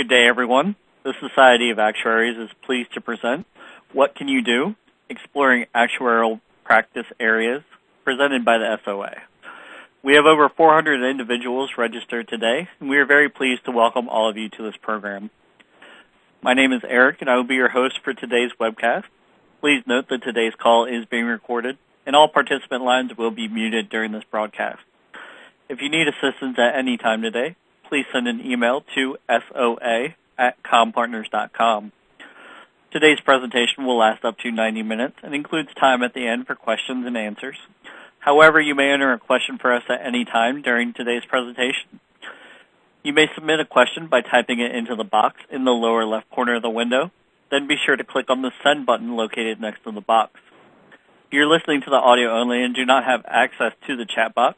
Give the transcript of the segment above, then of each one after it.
Good day, everyone. The Society of Actuaries is pleased to present What Can You Do? Exploring Actuarial Practice Areas, presented by the SOA. We have over 400 individuals registered today, and we are very pleased to welcome all of you to this program. My name is Eric, and I will be your host for today's webcast. Please note that today's call is being recorded, and all participant lines will be muted during this broadcast. If you need assistance at any time today, please send an email to SOA@compartners.com. Today's presentation will last up to 90 minutes and includes time at the end for questions and answers. However, you may enter a question for us at any time during today's presentation. You may submit a question by typing it into the box in the lower left corner of the window. Then be sure to click on the Send button located next to the box. If you're listening to the audio only and do not have access to the chat box,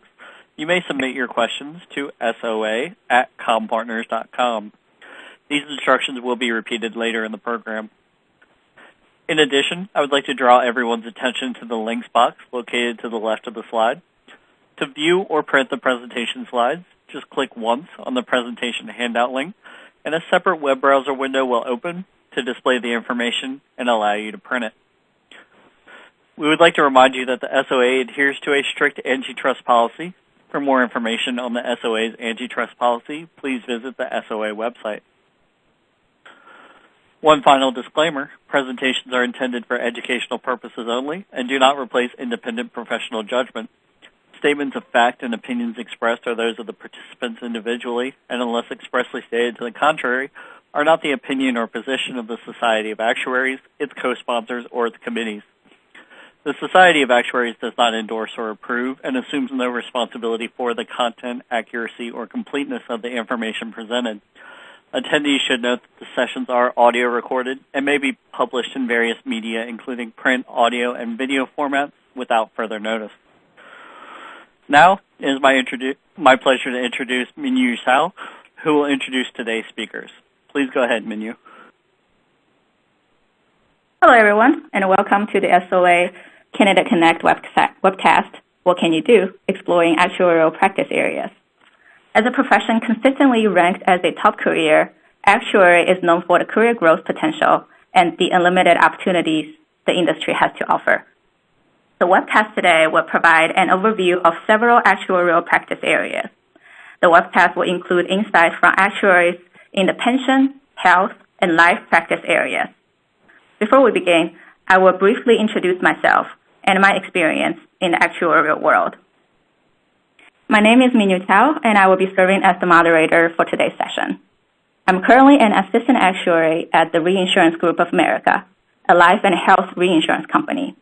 you may submit your questions to SOA@compartners.com. These instructions will be repeated later in the program. In addition, I would like to draw everyone's attention to the links box located to the left of the slide. To view or print the presentation slides, just click once on the presentation handout link, and a separate web browser window will open to display the information and allow you to print it. We would like to remind you that the SOA adheres to a strict antitrust policy. For more information on the SOA's antitrust policy, please visit the SOA website. One final disclaimer, presentations are intended for educational purposes only and do not replace independent professional judgment. Statements of fact and opinions expressed are those of the participants individually, and unless expressly stated to the contrary, are not the opinion or position of the Society of Actuaries, its co-sponsors, or its committees. The Society of Actuaries does not endorse or approve and assumes no responsibility for the content, accuracy, or completeness of the information presented. Attendees should note that the sessions are audio recorded and may be published in various media, including print, audio, and video formats, without further notice. Now, it is my pleasure to introduce Minyu Zhao, who will introduce today's speakers. Please go ahead, Minyu. Hello, everyone, and welcome to the SOA Candidate Connect webcast, What Can You Do? Exploring Actuarial Practice Areas. As a profession consistently ranked as a top career, actuary is known for the career growth potential and the unlimited opportunities the industry has to offer. The webcast today will provide an overview of several actuarial practice areas. The webcast will include insights from actuaries in the pension, health, and life practice areas. Before we begin, I will briefly introduce myself and my experience in the actuarial world. My name is Minyu Zhao, and I will be serving as the moderator for today's session. I'm currently an assistant actuary at the Reinsurance Group of America, a life and health reinsurance company.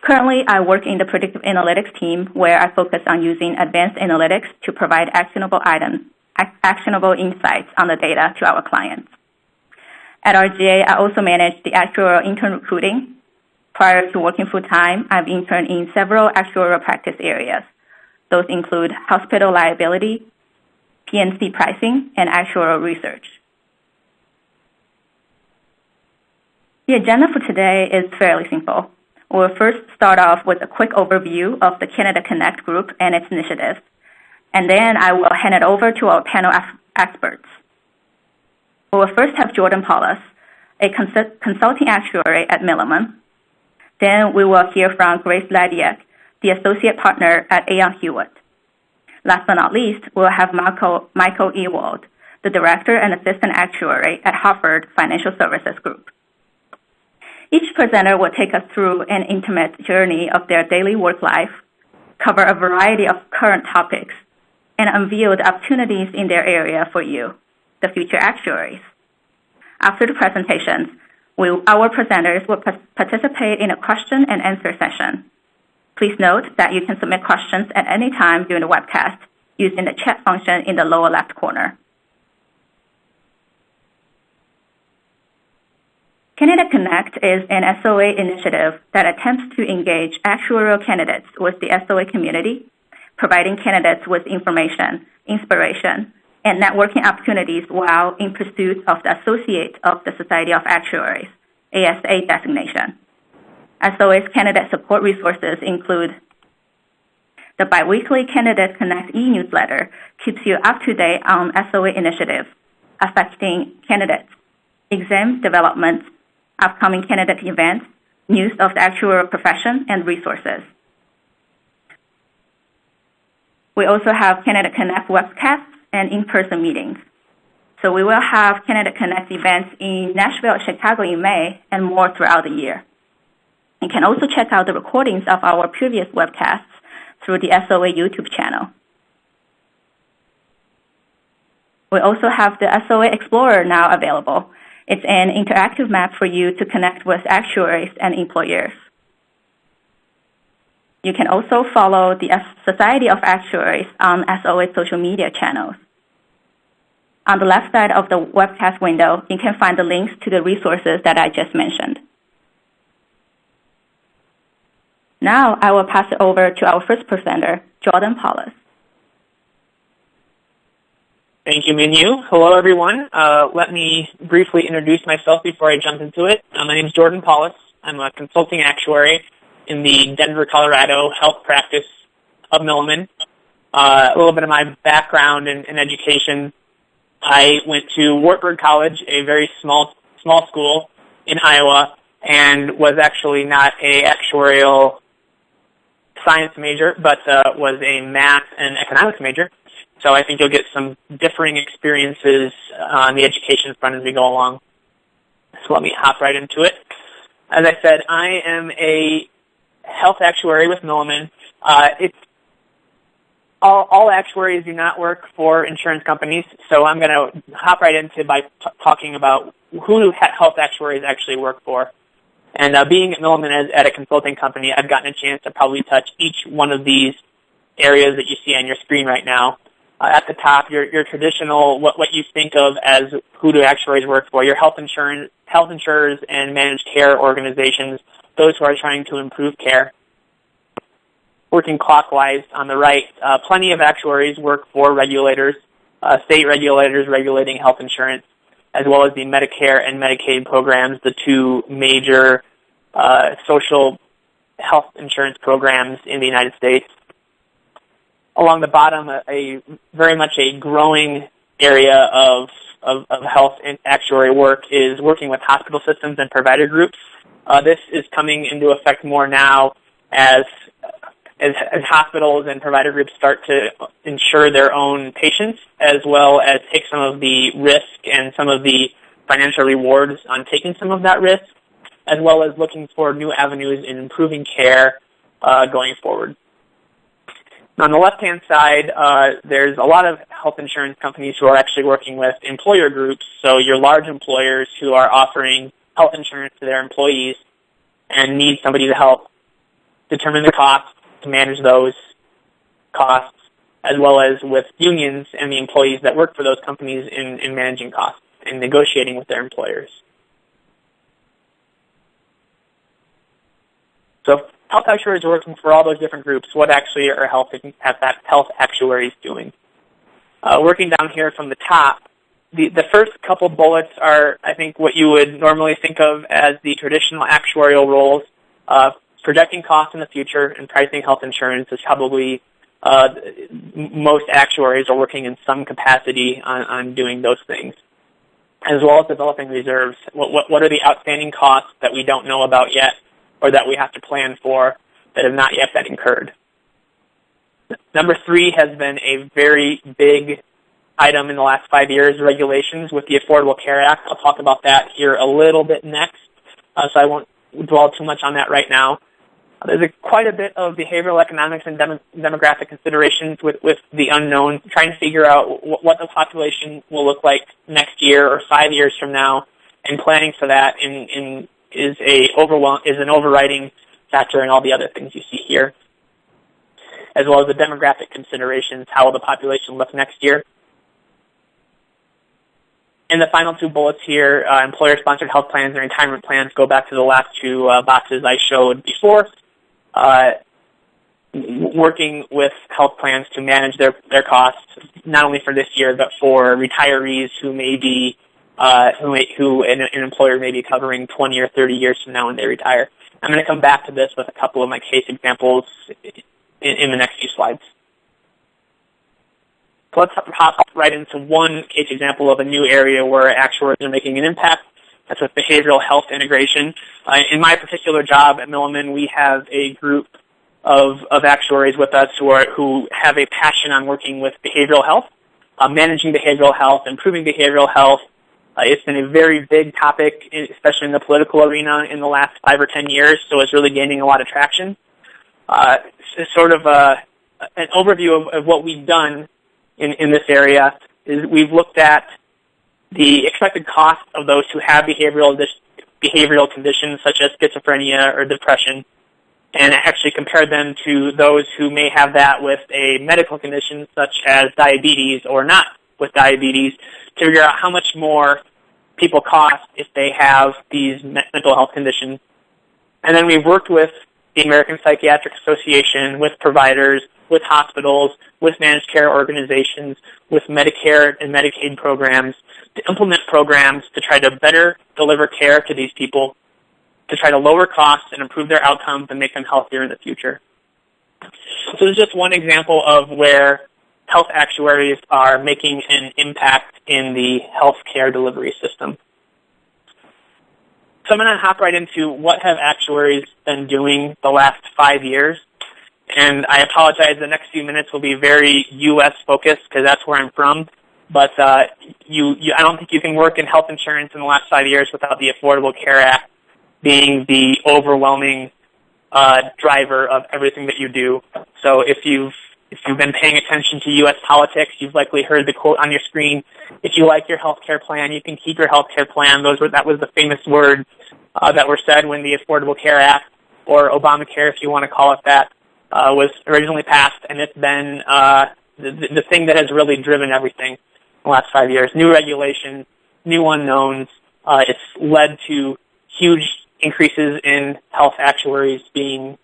Currently, I work in the predictive analytics team, where I focus on using advanced analytics to provide actionable insights on the data to our clients. At RGA, I also manage the actuarial intern recruiting. Prior to working full-time, I've interned in several actuarial practice areas. Those include hospital liability, P&C pricing, and actuarial research. The agenda for today is fairly simple. We'll first start off with a quick overview of the Candidate Connect group and its initiatives, and then I will hand it over to our panel experts. We will first have Jordan Paulus, a consulting actuary at Milliman. Then we will hear from Grace Ladiak, the associate partner at Aon Hewitt. Last but not least, we'll have Michael Ewald, the director and assistant actuary at Hartford Financial Services Group. Each presenter will take us through an intimate journey of their daily work life, cover a variety of current topics, and unveil the opportunities in their area for you, the future actuaries. After the presentations, our presenters will participate in a question and answer session. Please note that you can submit questions at any time during the webcast using the chat function in the lower left corner. Candidate Connect is an SOA initiative that attempts to engage actuarial candidates with the SOA community, providing candidates with information, inspiration, and networking opportunities while in pursuit of the Associate of the Society of Actuaries, ASA designation. SOA's candidate support resources include the biweekly Candidate Connect e-newsletter keeps you up to date on SOA initiatives, affecting candidates, exam development, upcoming candidate events, news of the actuarial profession, and resources. We also have Candidate Connect webcasts and in-person meetings. So we will have Candidate Connect events in Nashville, Chicago in May, and more throughout the year. You can also check out the recordings of our previous webcasts through the SOA YouTube channel. We also have the SOA Explorer now available. It's an interactive map for you to connect with actuaries and employers. You can also follow the Society of Actuaries on SOA social media channels. On the left side of the webcast window, you can find the links to the resources that I just mentioned. Now I will pass it over to our first presenter, Jordan Paulus. Thank you, Minyu. Hello, everyone. Let me briefly introduce myself before I jump into it. My name is Jordan Paulus. I'm a consulting actuary in the Denver, Colorado health practice of Milliman. A little bit of my background in education. I went to Wartburg College, a very small school in Iowa, and was actually not a actuarial science major, but was a math and economics major. So I think you'll get some differing experiences on the education front as we go along. So let me hop right into it. As I said, I am a health actuary with Milliman. All actuaries do not work for insurance companies, so I'm going to hop right into by talking about who health actuaries actually work for. And being at Milliman at a consulting company, I've gotten a chance to probably touch each one of these areas that you see on your screen right now. At the top, your traditional, what you think of as who do actuaries work for, your health insurers and managed care organizations, those who are trying to improve care. Working clockwise on the right, plenty of actuaries work for regulators, state regulators regulating health insurance, as well as the Medicare and Medicaid programs, the two major social health insurance programs in the United States. Along the bottom, very much a growing area of health and actuary work is working with hospital systems and provider groups. This is coming into effect more now as hospitals and provider groups start to insure their own patients, as well as take some of the risk and some of the financial rewards on taking some of that risk, as well as looking for new avenues in improving care going forward. On the left-hand side, there's a lot of health insurance companies who are actually working with employer groups, so your large employers who are offering health insurance to their employees and need somebody to help determine the costs, to manage those costs, as well as with unions and the employees that work for those companies in managing costs and negotiating with their employers. So health actuaries are working for all those different groups. What actually are health actuaries doing? Working down here from the top, the first couple bullets are, I think, what you would normally think of as the traditional actuarial roles. Projecting costs in the future and pricing health insurance is probably most actuaries are working in some capacity on doing those things, as well as developing reserves. What are the outstanding costs that we don't know about yet or that we have to plan for that have not yet been incurred? Number 3 has been a very big item in the last 5 years, regulations with the Affordable Care Act. I'll talk about that here a little bit next, so I won't dwell too much on that right now. There's quite a bit of behavioral economics and demographic considerations with the unknown, trying to figure out what the population will look like next year or 5 years from now, and planning for that is an overriding factor in all the other things you see here, as well as the demographic considerations. How will the population look next year? And the final 2 bullets here, employer-sponsored health plans and retirement plans, go back to the last 2 boxes I showed before. Working with health plans to manage their costs, not only for this year, but for retirees who may be, who an employer may be covering 20 or 30 years from now when they retire. I'm going to come back to this with a couple of my case examples in the next few slides. So let's hop right into one case example of a new area where actuaries are making an impact. That's with behavioral health integration. In my particular job at Milliman, we have a group of actuaries with us who have a passion on working with behavioral health, managing behavioral health, improving behavioral health. It's been a very big topic, especially in the political arena in the last 5 or 10 years, so it's really gaining a lot of traction. Sort of an overview of what we've done in this area is we've looked at the expected cost of those who have behavioral conditions such as schizophrenia or depression, and actually compared them to those who may have that with a medical condition such as diabetes or not with diabetes, to figure out how much more people cost if they have these mental health conditions. And then we've worked with the American Psychiatric Association, with providers, with hospitals, with managed care organizations, with Medicare and Medicaid programs to implement programs to try to better deliver care to these people, to try to lower costs and improve their outcomes and make them healthier in the future. So this is just one example of where health actuaries are making an impact in the healthcare delivery system. So I'm going to hop right into what have actuaries been doing the last 5 years. And I apologize, the next few minutes will be very U.S. focused because that's where I'm from. But I don't think you can work in health insurance in the last 5 years without the Affordable Care Act being the overwhelming driver of everything that you do. So if you've been paying attention to U.S. politics, you've likely heard the quote on your screen, if you like your health care plan, you can keep your health care plan. That was the famous words that were said when the Affordable Care Act, or Obamacare if you want to call it that, was originally passed, and it's been the thing that has really driven everything in the last 5 years. New regulations, new unknowns. It's led to huge increases in health actuaries being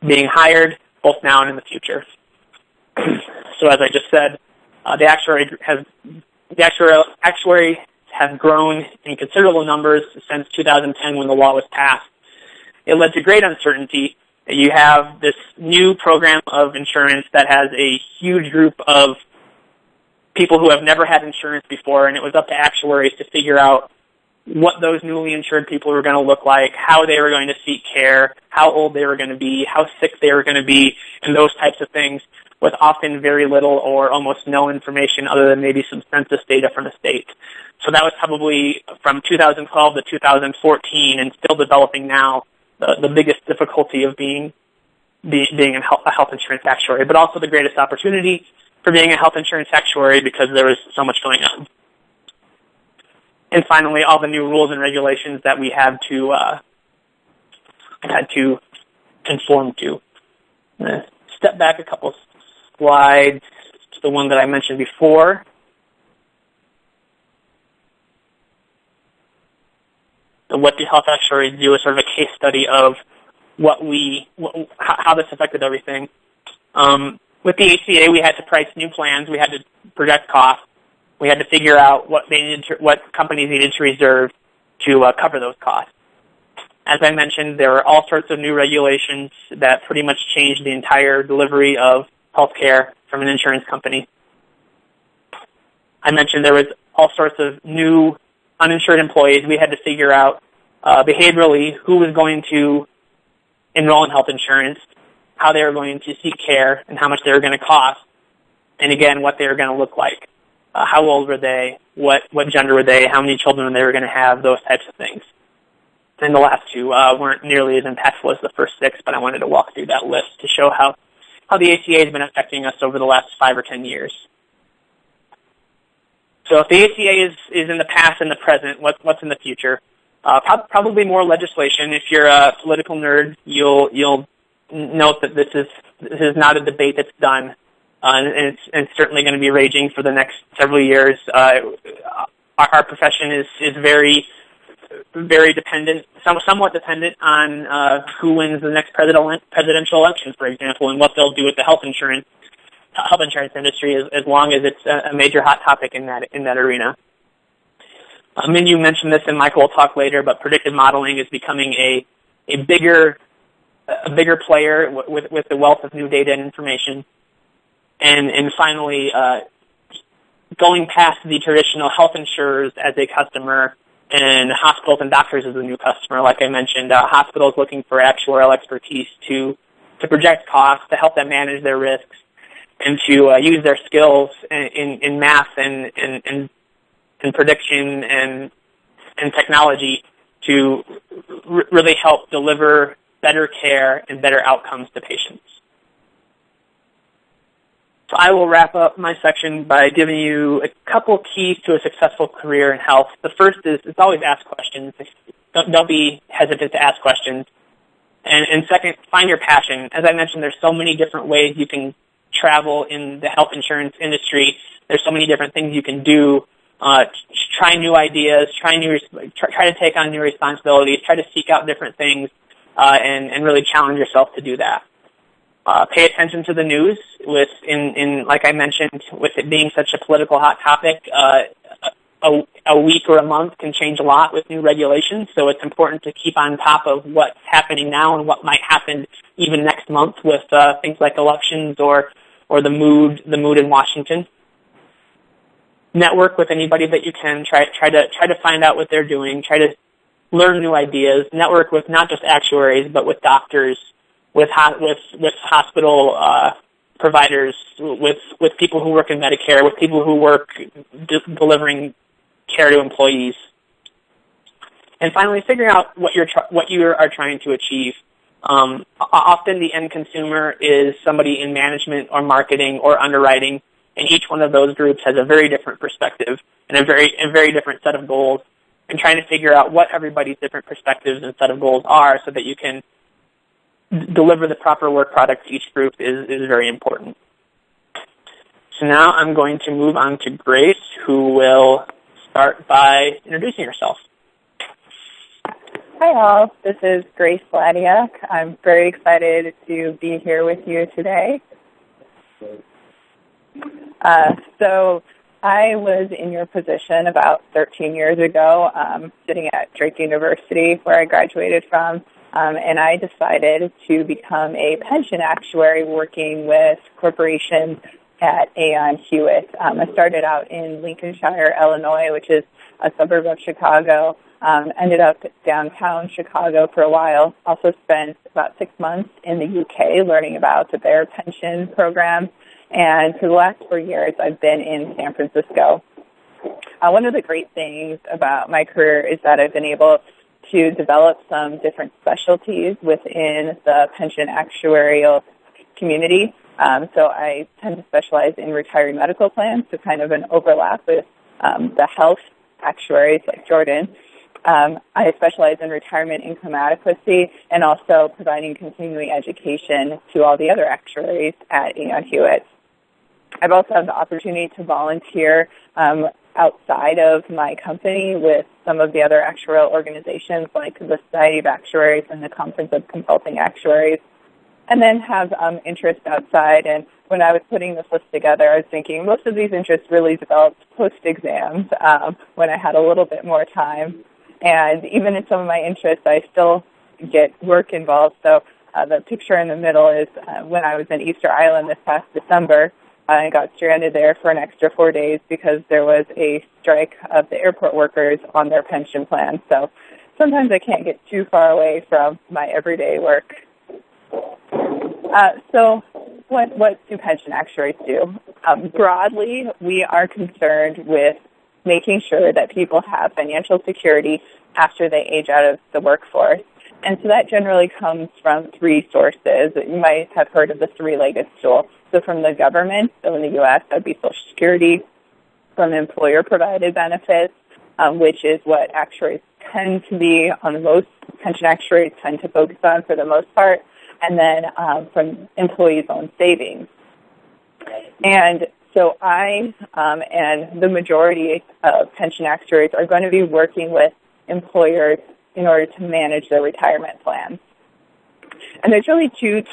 hired, both now and in the future. So as I just said, the actuary has grown in considerable numbers since 2010 when the law was passed. It led to great uncertainty. You have this new program of insurance that has a huge group of people who have never had insurance before, and it was up to actuaries to figure out what those newly insured people were going to look like, how they were going to seek care, how old they were going to be, how sick they were going to be, and those types of things, with often very little or almost no information other than maybe some census data from the state. So that was probably from 2012 to 2014 and still developing now the biggest difficulty of being a health insurance actuary, but also the greatest opportunity for being a health insurance actuary because there was so much going on. And finally, all the new rules and regulations that we had to conform to. I'm going to step back a couple slides to the one that I mentioned before. So what do health actuaries do is sort of a case study of how this affected everything. With the ACA, we had to price new plans. We had to project costs. We had to figure out what companies needed to reserve to cover those costs. As I mentioned, there were all sorts of new regulations that pretty much changed the entire delivery of healthcare from an insurance company. I mentioned there was all sorts of new uninsured employees. We had to figure out behaviorally who was going to enroll in health insurance, how they were going to seek care, and how much they were going to cost, and again, what they were going to look like. How old were they? What gender were they? How many children they were going to have? Those types of things. And the last two weren't nearly as impactful as the first six, but I wanted to walk through that list to show how the ACA has been affecting us over the last 5 or 10 years. So if the ACA is in the past and the present, what's in the future? Probably more legislation. If you're a political nerd, you'll note that this is not a debate that's done. And it's certainly going to be raging for the next several years. Our profession is very, very dependent, somewhat dependent on who wins the next presidential election, for example, and what they'll do with the health insurance industry, as long as it's a major hot topic in that arena. And you mentioned this, and Michael will talk later, but predictive modeling is becoming a bigger player with the wealth of new data and information. And finally, going past the traditional health insurers as a customer and hospitals and doctors as a new customer. Like I mentioned, hospitals looking for actuarial expertise to project costs, to help them manage their risks, and to use their skills in math and prediction and technology to really help deliver better care and better outcomes to patients. So I will wrap up my section by giving you a couple keys to a successful career in health. The first is always ask questions. Don't be hesitant to ask questions. And second, find your passion. As I mentioned, there's so many different ways you can travel in the health insurance industry. There's so many different things you can do. Try new ideas. Try to take on new responsibilities. Try to seek out different things, and really challenge yourself to do that. Pay attention to the news. Like I mentioned, with it being such a political hot topic, a week or a month can change a lot with new regulations. So it's important to keep on top of what's happening now and what might happen even next month with things like elections or the mood in Washington. Network with anybody that you can. Try to find out what they're doing. Try to learn new ideas. Network with not just actuaries, but with doctors, with hospital providers, with people who work in Medicare, with people who work delivering care to employees. And finally, figuring out what you are trying to achieve. Often the end consumer is somebody in management or marketing or underwriting, and each one of those groups has a very different perspective and a very different set of goals. And trying to figure out what everybody's different perspectives and set of goals are so that you can deliver the proper work product to each group is very important. So now I'm going to move on to Grace, who will start by introducing herself. Hi all, this is Grace Ladiak. I'm very excited to be here with you today. So I was in your position about 13 years ago, sitting at Drake University, where I graduated from, and I decided to become a pension actuary working with corporations at Aon Hewitt. I started out in Lincolnshire, Illinois, which is a suburb of Chicago. Ended up downtown Chicago for a while. Also spent about 6 months in the UK learning about their pension program. And for the last 4 years, I've been in San Francisco. One of the great things about my career is that I've been able to develop some different specialties within the pension actuarial community. So I tend to specialize in retiree medical plans, so kind of an overlap with the health actuaries like Jordan. I specialize in retirement income adequacy and also providing continuing education to all the other actuaries at Aon Hewitt. I've also had the opportunity to volunteer outside of my company with some of the other actuarial organizations like the Society of Actuaries and the Conference of Consulting Actuaries, and then have interests outside. And when I was putting this list together, I was thinking most of these interests really developed post-exams when I had a little bit more time. And even in some of my interests, I still get work involved. So the picture in the middle is when I was in Easter Island this past December. I got stranded there for an extra 4 days because there was a strike of the airport workers on their pension plan. So sometimes I can't get too far away from my everyday work. So what do pension actuaries do? Broadly, we are concerned with making sure that people have financial security after they age out of the workforce. And so that generally comes from three sources. You might have heard of the three-legged stool. So from the government, so in the U.S., that would be Social Security, from employer-provided benefits, which is what actuaries tend to be on the most, pension actuaries tend to focus on for the most part, and then from employees' own savings. And so I and the majority of pension actuaries are going to be working with employers in order to manage their retirement plans. And there's really two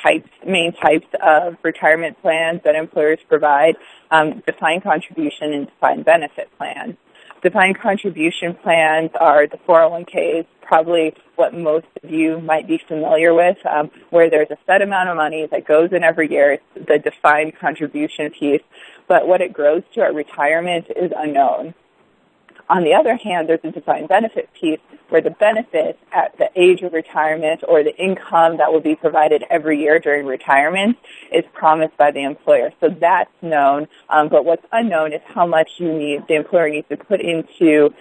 main types of retirement plans that employers provide, defined contribution and defined benefit plans. Defined contribution plans are the 401ks, probably what most of you might be familiar with, where there's a set amount of money that goes in every year. It's the defined contribution piece, but what it grows to at retirement is unknown. On the other hand, there's a defined benefit piece where the benefit at the age of retirement or the income that will be provided every year during retirement is promised by the employer. So that's known, but what's unknown is how much the employer needs to put into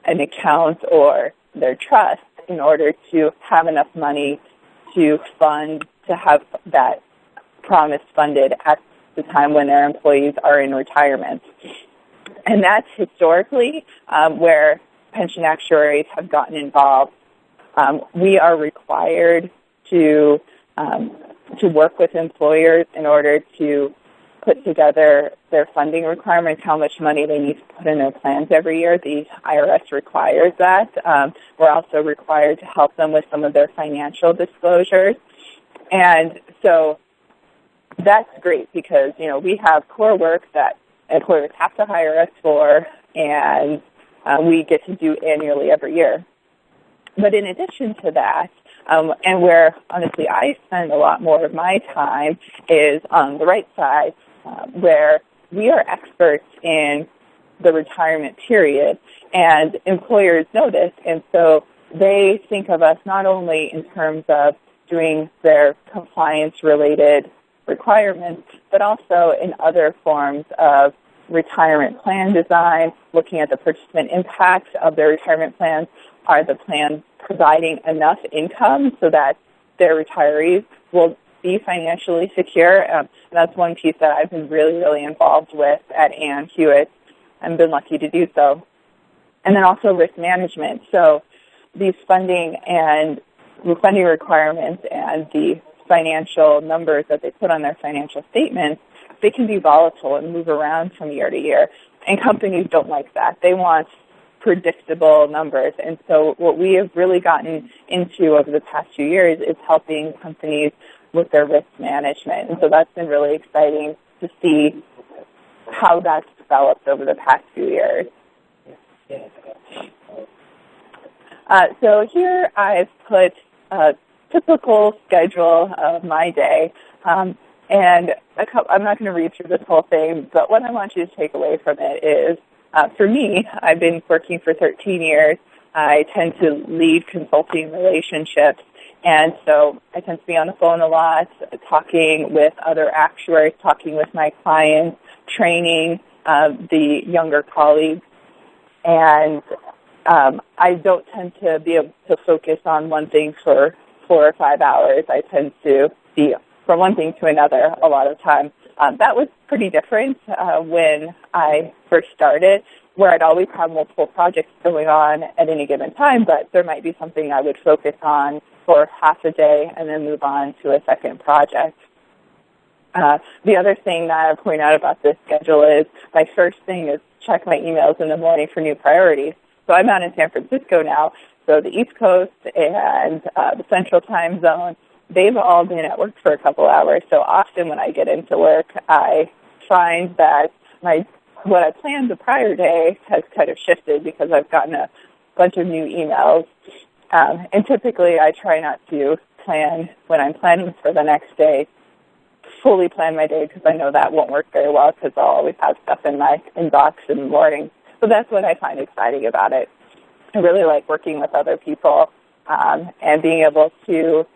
an account or their trust in order to have enough money to have that promise funded at the time when their employees are in retirement. And that's historically where pension actuaries have gotten involved. We are required to work with employers in order to put together their funding requirements, how much money they need to put in their plans every year. The IRS requires that. We're also required to help them with some of their financial disclosures. And so that's great because, we have core work that employers have to hire us for, and we get to do annually every year. But in addition to that, and where honestly I spend a lot more of my time is on the right side, where we are experts in the retirement period, and employers know this, and so they think of us not only in terms of doing their compliance-related requirements, but also in other forms of retirement plan design, looking at the participant impacts of their retirement plans. Are the plans providing enough income so that their retirees will be financially secure? That's one piece that I've been really, really involved with at Ann Hewitt and been lucky to do so. And then also risk management. So these funding requirements and the financial numbers that they put on their financial statements, they can be volatile and move around from year to year. And companies don't like that. They want predictable numbers. And so what we have really gotten into over the past few years is helping companies with their risk management. And so that's been really exciting to see how that's developed over the past few years. So here I've put a typical schedule of my day. And I'm not going to read through this whole thing, but what I want you to take away from it is, for me, I've been working for 13 years. I tend to lead consulting relationships, and so I tend to be on the phone a lot, talking with other actuaries, talking with my clients, training the younger colleagues, and I don't tend to be able to focus on one thing for 4 or 5 hours. I tend to be from one thing to another a lot of time. That was pretty different when I first started, where I'd always have multiple projects going on at any given time, but there might be something I would focus on for half a day and then move on to a second project. The other thing that I point out about this schedule is my first thing is check my emails in the morning for new priorities. So I'm out in San Francisco now, so the East Coast and the Central Time Zone, they've all been at work for a couple hours. So often when I get into work, I find that what I planned the prior day has kind of shifted because I've gotten a bunch of new emails. And typically I try not to plan when I'm planning for the next day, fully plan my day because I know that won't work very well because I'll always have stuff in my inbox in the morning. So that's what I find exciting about it. I really like working with other people and being able to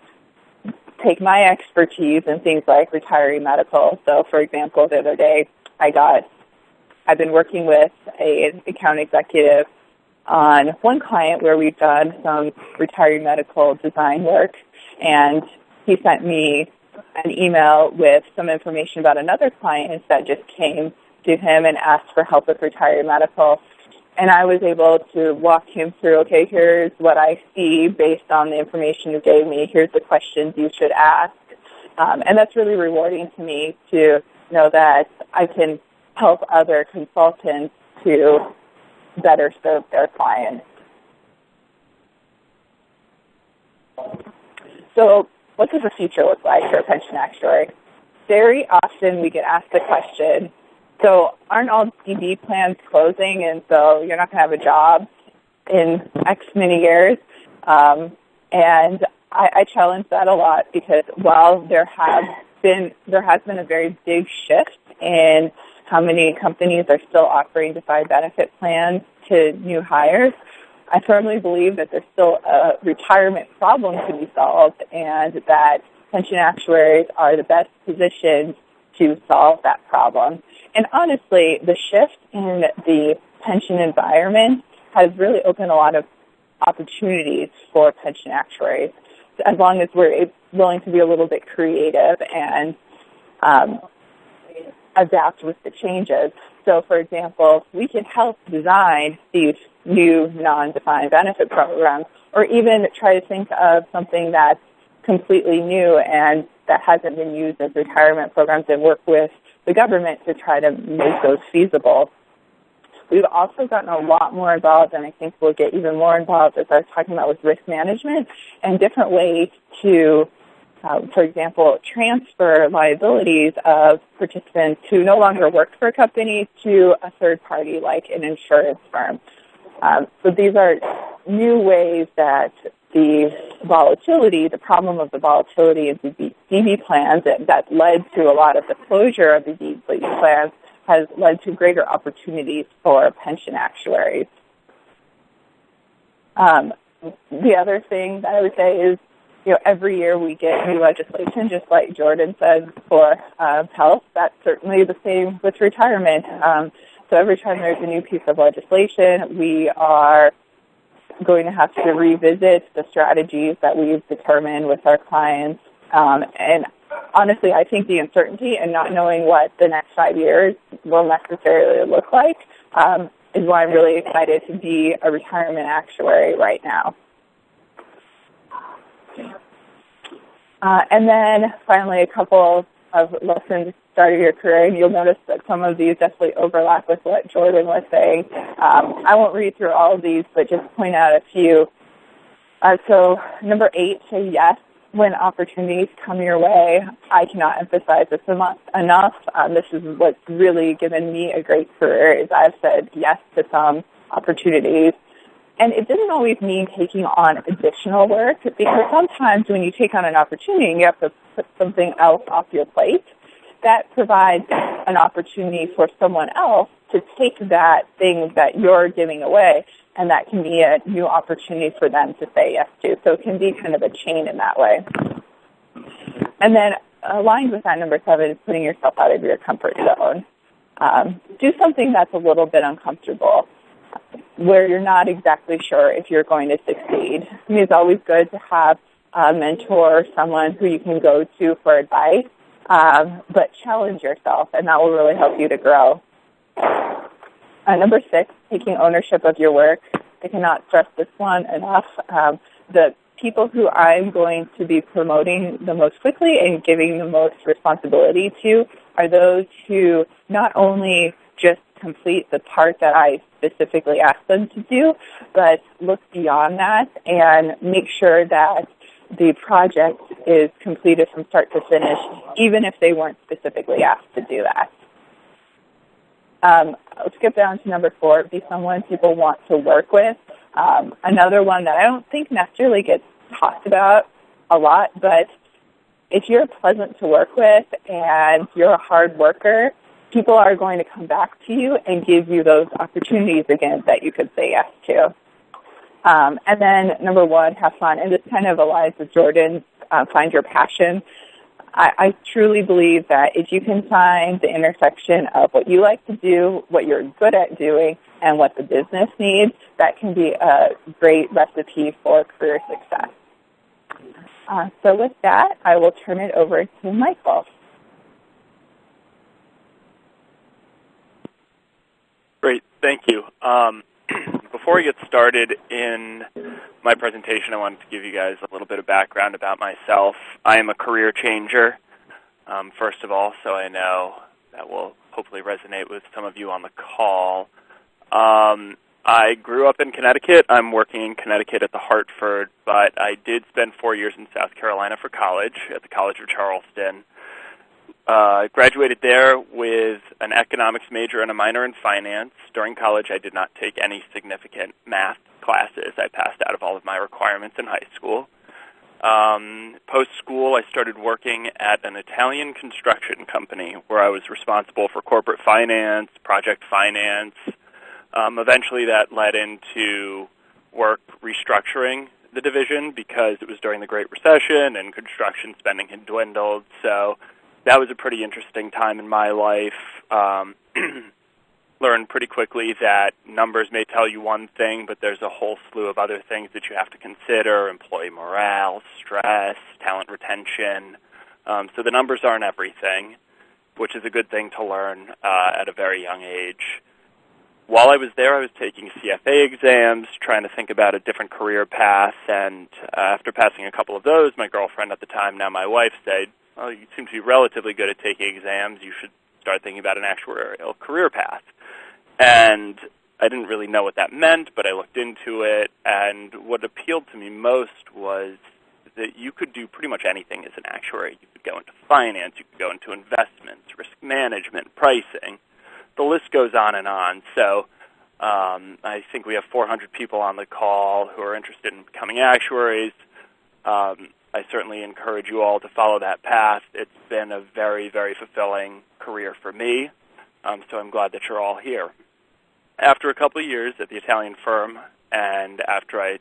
take my expertise in things like retiree medical. So, for example, the other day I've been working with an account executive on one client where we've done some retiree medical design work, and he sent me an email with some information about another client that just came to him and asked for help with retiree medical. And I was able to walk him through, okay, here's what I see based on the information you gave me. Here's the questions you should ask. And that's really rewarding to me to know that I can help other consultants to better serve their clients. So what does the future look like for a pension actuary? Very often we get asked the question, So aren't all DB plans closing, and so you're not going to have a job in X many years? And I challenge that a lot, because while there has been a very big shift in how many companies are still offering defined benefit plans to new hires, I firmly believe that there's still a retirement problem to be solved, and that pension actuaries are the best positioned to solve that problem. And honestly, the shift in the pension environment has really opened a lot of opportunities for pension actuaries, as long as we're willing to be a little bit creative and adapt with the changes. So, for example, we can help design these new non-defined benefit programs, or even try to think of something that's completely new and that hasn't been used as retirement programs, and work with the government to try to make those feasible. We've also gotten a lot more involved, and I think we'll get even more involved, as I was talking about, with risk management and different ways to, for example, transfer liabilities of participants who no longer work for a company to a third party like an insurance firm. So these are new ways that the problem of the volatility in DB plans that led to a lot of the closure of the DB plans has led to greater opportunities for pension actuaries. The other thing that I would say is, every year we get new legislation, just like Jordan said, for health. That's certainly the same with retirement. So every time there's a new piece of legislation, we are going to have to revisit the strategies that we've determined with our clients. And honestly, I think the uncertainty and not knowing what the next 5 years will necessarily look like is why I'm really excited to be a retirement actuary right now. And then finally, a couple of lessons starting your career, and you'll notice that some of these definitely overlap with what Jordan was saying. I won't read through all of these, but just point out a few. So number 8, say yes when opportunities come your way. I cannot emphasize this enough. This is what's really given me a great career, is I've said yes to some opportunities. And it doesn't always mean taking on additional work, because sometimes when you take on an opportunity and you have to put something else off your plate, that provides an opportunity for someone else to take that thing that you're giving away, and that can be a new opportunity for them to say yes to. So it can be kind of a chain in that way. And then aligned with that, number 7 is putting yourself out of your comfort zone. Do something that's a little bit uncomfortable, where you're not exactly sure if you're going to succeed. I mean, it's always good to have a mentor or someone who you can go to for advice, but challenge yourself, and that will really help you to grow. Number 6, taking ownership of your work. I cannot stress this one enough. The people who I'm going to be promoting the most quickly and giving the most responsibility to are those who not only just complete the part that I specifically asked them to do, but look beyond that and make sure that the project is completed from start to finish, even if they weren't specifically asked to do that. I'll skip down to number 4, be someone people want to work with. Another one that I don't think necessarily gets talked about a lot, but if you're pleasant to work with and you're a hard worker, people are going to come back to you and give you those opportunities again that you could say yes to. And then number 1, have fun. And this kind of aligns with Jordan's find your passion. I truly believe that if you can find the intersection of what you like to do, what you're good at doing, and what the business needs, that can be a great recipe for career success. So with that, I will turn it over to Michael. Great, thank you. Before we get started in my presentation, I wanted to give you guys a little bit of background about myself. I am a career changer, first of all, so I know that will hopefully resonate with some of you on the call. I grew up in Connecticut. I'm working in Connecticut at the Hartford, but I did spend 4 years in South Carolina for college at the College of Charleston. Graduated there with an economics major and a minor in finance. During college, I did not take any significant math classes. I passed out of all of my requirements in high school. Post-school, I started working at an Italian construction company where I was responsible for corporate finance, project finance. Eventually, that led into work restructuring the division because it was during the Great Recession and construction spending had dwindled. So that was a pretty interesting time in my life. Learned pretty quickly that numbers may tell you one thing, but there's a whole slew of other things that you have to consider: employee morale, stress, talent retention. So the numbers aren't everything, which is a good thing to learn at a very young age. While I was there, I was taking CFA exams, trying to think about a different career path, and after passing a couple of those, my girlfriend at the time, now my wife, said, "Oh, you seem to be relatively good at taking exams. You should start thinking about an actuarial career path." And I didn't really know what that meant, but I looked into it, and what appealed to me most was that you could do pretty much anything as an actuary. You could go into finance, you could go into investments, risk management, pricing. The list goes on and on. So I think we have 400 people on the call who are interested in becoming actuaries. I certainly encourage you all to follow that path. It's been a very, very fulfilling career for me, so I'm glad that you're all here. After a couple of years at the Italian firm, and after I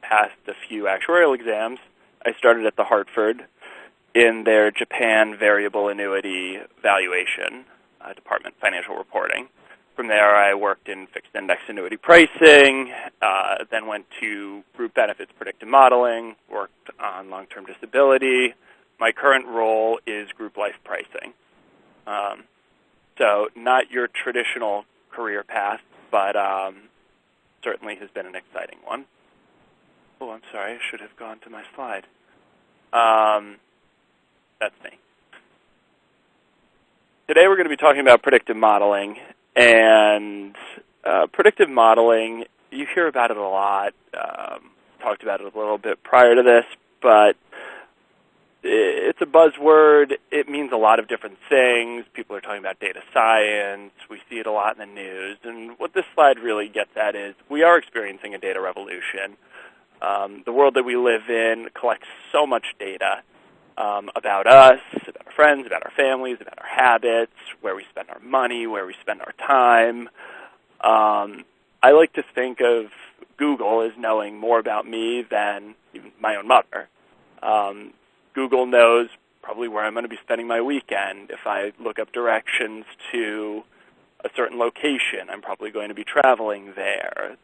passed a few actuarial exams, I started at the Hartford in their Japan variable annuity valuation department, financial reporting. From there, I worked in fixed index annuity pricing, then went to group benefits predictive modeling, worked on long-term disability. My current role is group life pricing. So not your traditional career path, but certainly has been an exciting one. Oh, I'm sorry, I should have gone to my slide. That's me. Today we're going to be talking about predictive modeling, and predictive modeling, you hear about it a lot. Talked about it a little bit prior to this, but it's a buzzword. It means a lot of different things. People are talking about data science. We see it a lot in the news, and what this slide really gets at is we are experiencing a data revolution. The world that we live in collects so much data about us, about our friends, about our families, about our habits, where we spend our money, where we spend our time. I like to think of Google as knowing more about me than even my own mother. Google knows probably where I'm going to be spending my weekend. If I look up directions to a certain location, I'm probably going to be traveling there.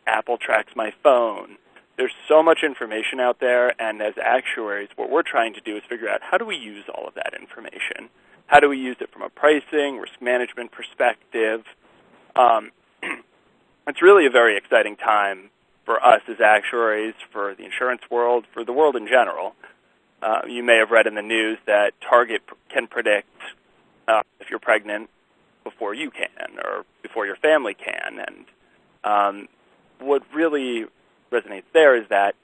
Apple tracks my phone. There's so much information out there, and as actuaries, what we're trying to do is figure out how do we use all of that information? How do we use it from a pricing, risk management perspective? It's really a very exciting time for us as actuaries, for the insurance world, for the world in general. You may have read in the news that Target can predict if you're pregnant before you can or before your family can. And what really resonates there is that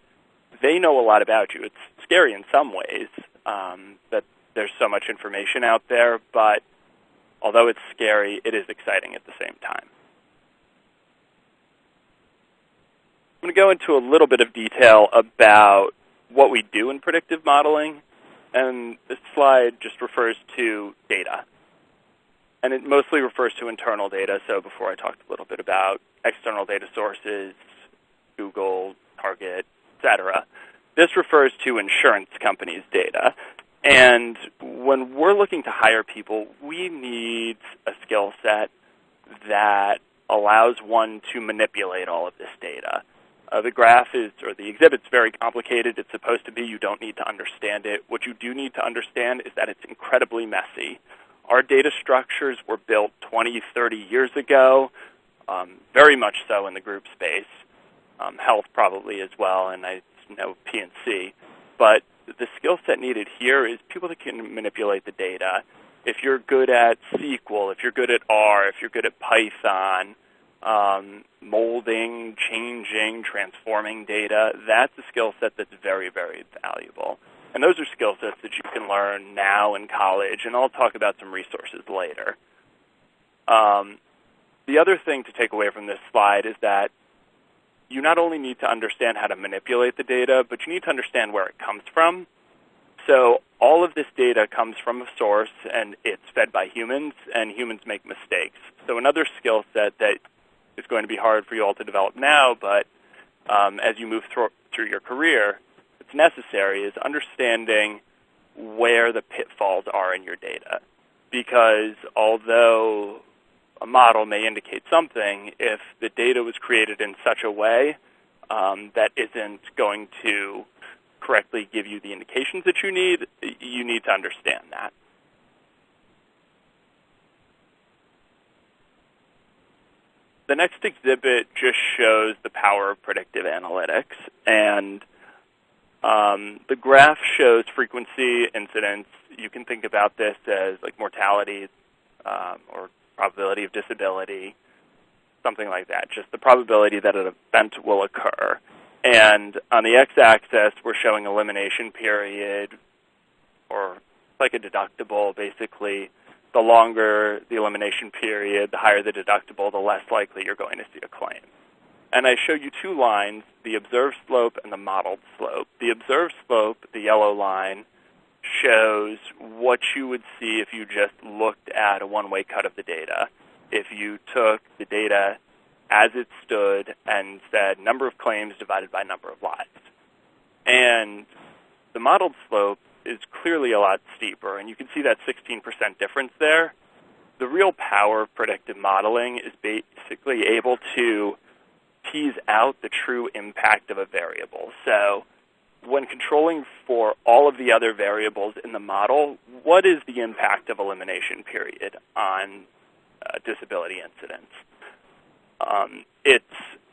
they know a lot about you. It's scary in some ways that there's so much information out there, but although it's scary, it is exciting at the same time. I'm going to go into a little bit of detail about what we do in predictive modeling, and this slide just refers to data. And it mostly refers to internal data, so before I talked a little bit about external data sources, Google, Target, etc. This refers to insurance companies' data. And when we're looking to hire people, we need a skill set that allows one to manipulate all of this data. The graph or the exhibit's very complicated. It's supposed to be. You don't need to understand it. What you do need to understand is that it's incredibly messy. Our data structures were built 20, 30 years ago, very much so in the group space. Health probably as well, and I know P&C. But the skill set needed here is people that can manipulate the data. If you're good at SQL, if you're good at R, if you're good at Python, molding, changing, transforming data, that's a skill set that's very, very valuable. And those are skill sets that you can learn now in college, and I'll talk about some resources later. The other thing to take away from this slide is that you not only need to understand how to manipulate the data, but you need to understand where it comes from. So all of this data comes from a source, and it's fed by humans, and humans make mistakes. So another skill set that is going to be hard for you all to develop now, but as you move through your career, it's necessary, is understanding where the pitfalls are in your data. Because although a model may indicate something, if the data was created in such a way that isn't going to correctly give you the indications that you need to understand that. The next exhibit just shows the power of predictive analytics, and the graph shows frequency, incidence. You can think about this as like mortality or probability of disability, something like that, just the probability that an event will occur. And on the x-axis, we're showing elimination period, or like a deductible, basically. The longer the elimination period, the higher the deductible, the less likely you're going to see a claim. And I show you two lines, the observed slope and the modeled slope. The observed slope, the yellow line, shows what you would see if you just looked at a one-way cut of the data. If you took the data as it stood and said number of claims divided by number of lives. And the modeled slope is clearly a lot steeper, and you can see that 16% difference there. The real power of predictive modeling is basically able to tease out the true impact of a variable. So when controlling for all of the other variables in the model, what is the impact of elimination period on disability incidence? It's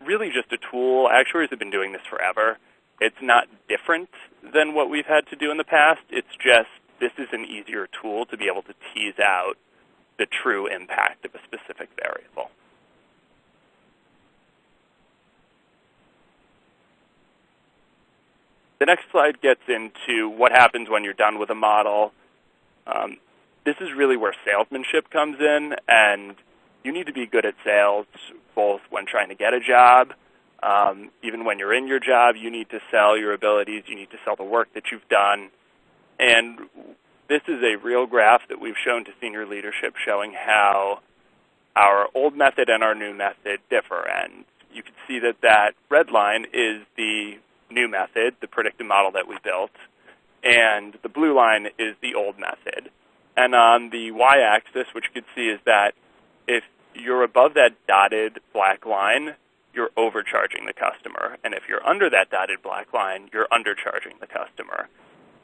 really just a tool. Actuaries have been doing this forever. It's not different than what we've had to do in the past. It's just this is an easier tool to be able to tease out the true impact of a specific variable. The next slide gets into what happens when you're done with a model. This is really where salesmanship comes in, and you need to be good at sales both when trying to get a job, even when you're in your job, you need to sell your abilities, you need to sell the work that you've done. And this is a real graph that we've shown to senior leadership showing how our old method and our new method differ. And you can see that that red line is the new method, the predictive model that we built, and the blue line is the old method. And on the y-axis, what you can see is that if you're above that dotted black line, you're overcharging the customer. And if you're under that dotted black line, you're undercharging the customer.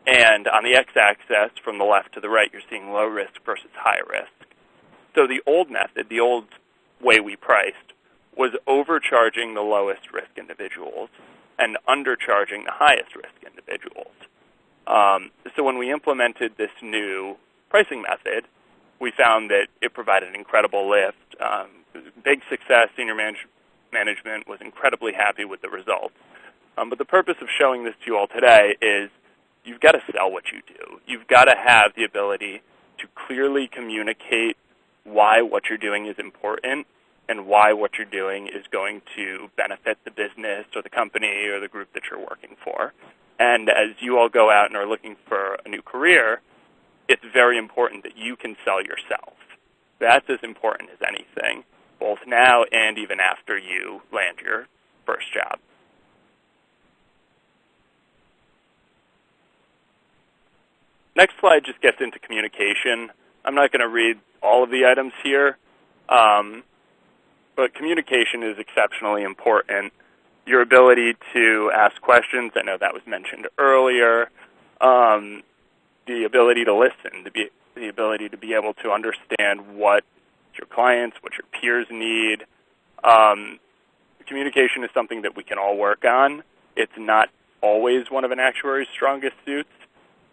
And on the x-axis, from the left to the right, you're seeing low risk versus high risk. So the old method, the old way we priced, was overcharging the lowest risk individuals and undercharging the highest risk individuals. So when we implemented this new pricing method, we found that it provided an incredible lift. Big success. Senior management was incredibly happy with the results. But the purpose of showing this to you all today is you've got to sell what you do. You've got to have the ability to clearly communicate why what you're doing is important and why what you're doing is going to benefit the business or the company or the group that you're working for. And as you all go out and are looking for a new career, it's very important that you can sell yourself. That's as important as anything, both now and even after you land your first job. Next slide just gets into communication. I'm not going to read all of the items here, but communication is exceptionally important. Your ability to ask questions, I know that was mentioned earlier, the ability to listen, the ability to be able to understand what your clients, what your peers need. Communication is something that we can all work on. It's not always one of an actuary's strongest suits,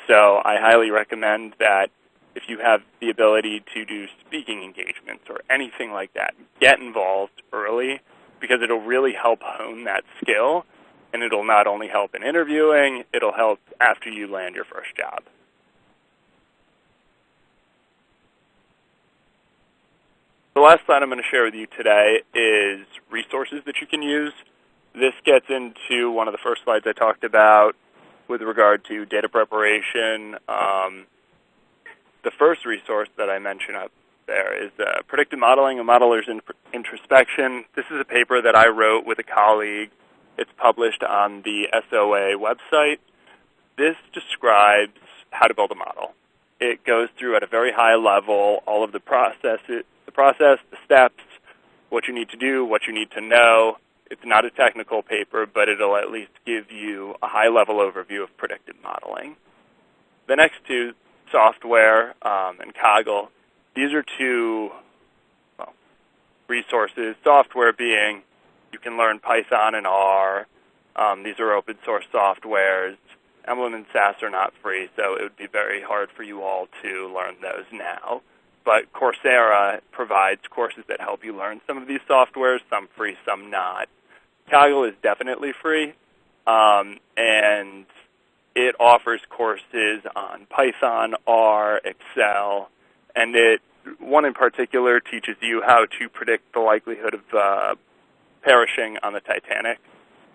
so I highly recommend that if you have the ability to do speaking engagements or anything like that, get involved early because it'll really help hone that skill and it'll not only help in interviewing, it'll help after you land your first job. The last slide I'm going to share with you today is resources that you can use. This gets into one of the first slides I talked about with regard to data preparation. The first resource that I mentioned up there is Predictive Modeling, a Modeler's Introspection. This is a paper that I wrote with a colleague. It's published on the SOA website. This describes how to build a model. It goes through at a very high level all of the process, the steps, what you need to do, what you need to know. It's not a technical paper, but it'll at least give you a high-level overview of predictive modeling. The next two, software and Kaggle, these are two resources. Software being you can learn Python and R. These are open source softwares. Emblem and SAS are not free, so it would be very hard for you all to learn those now. But Coursera provides courses that help you learn some of these softwares, some free, some not. Kaggle is definitely free, and it offers courses on Python, R, Excel, and one in particular teaches you how to predict the likelihood of perishing on the Titanic.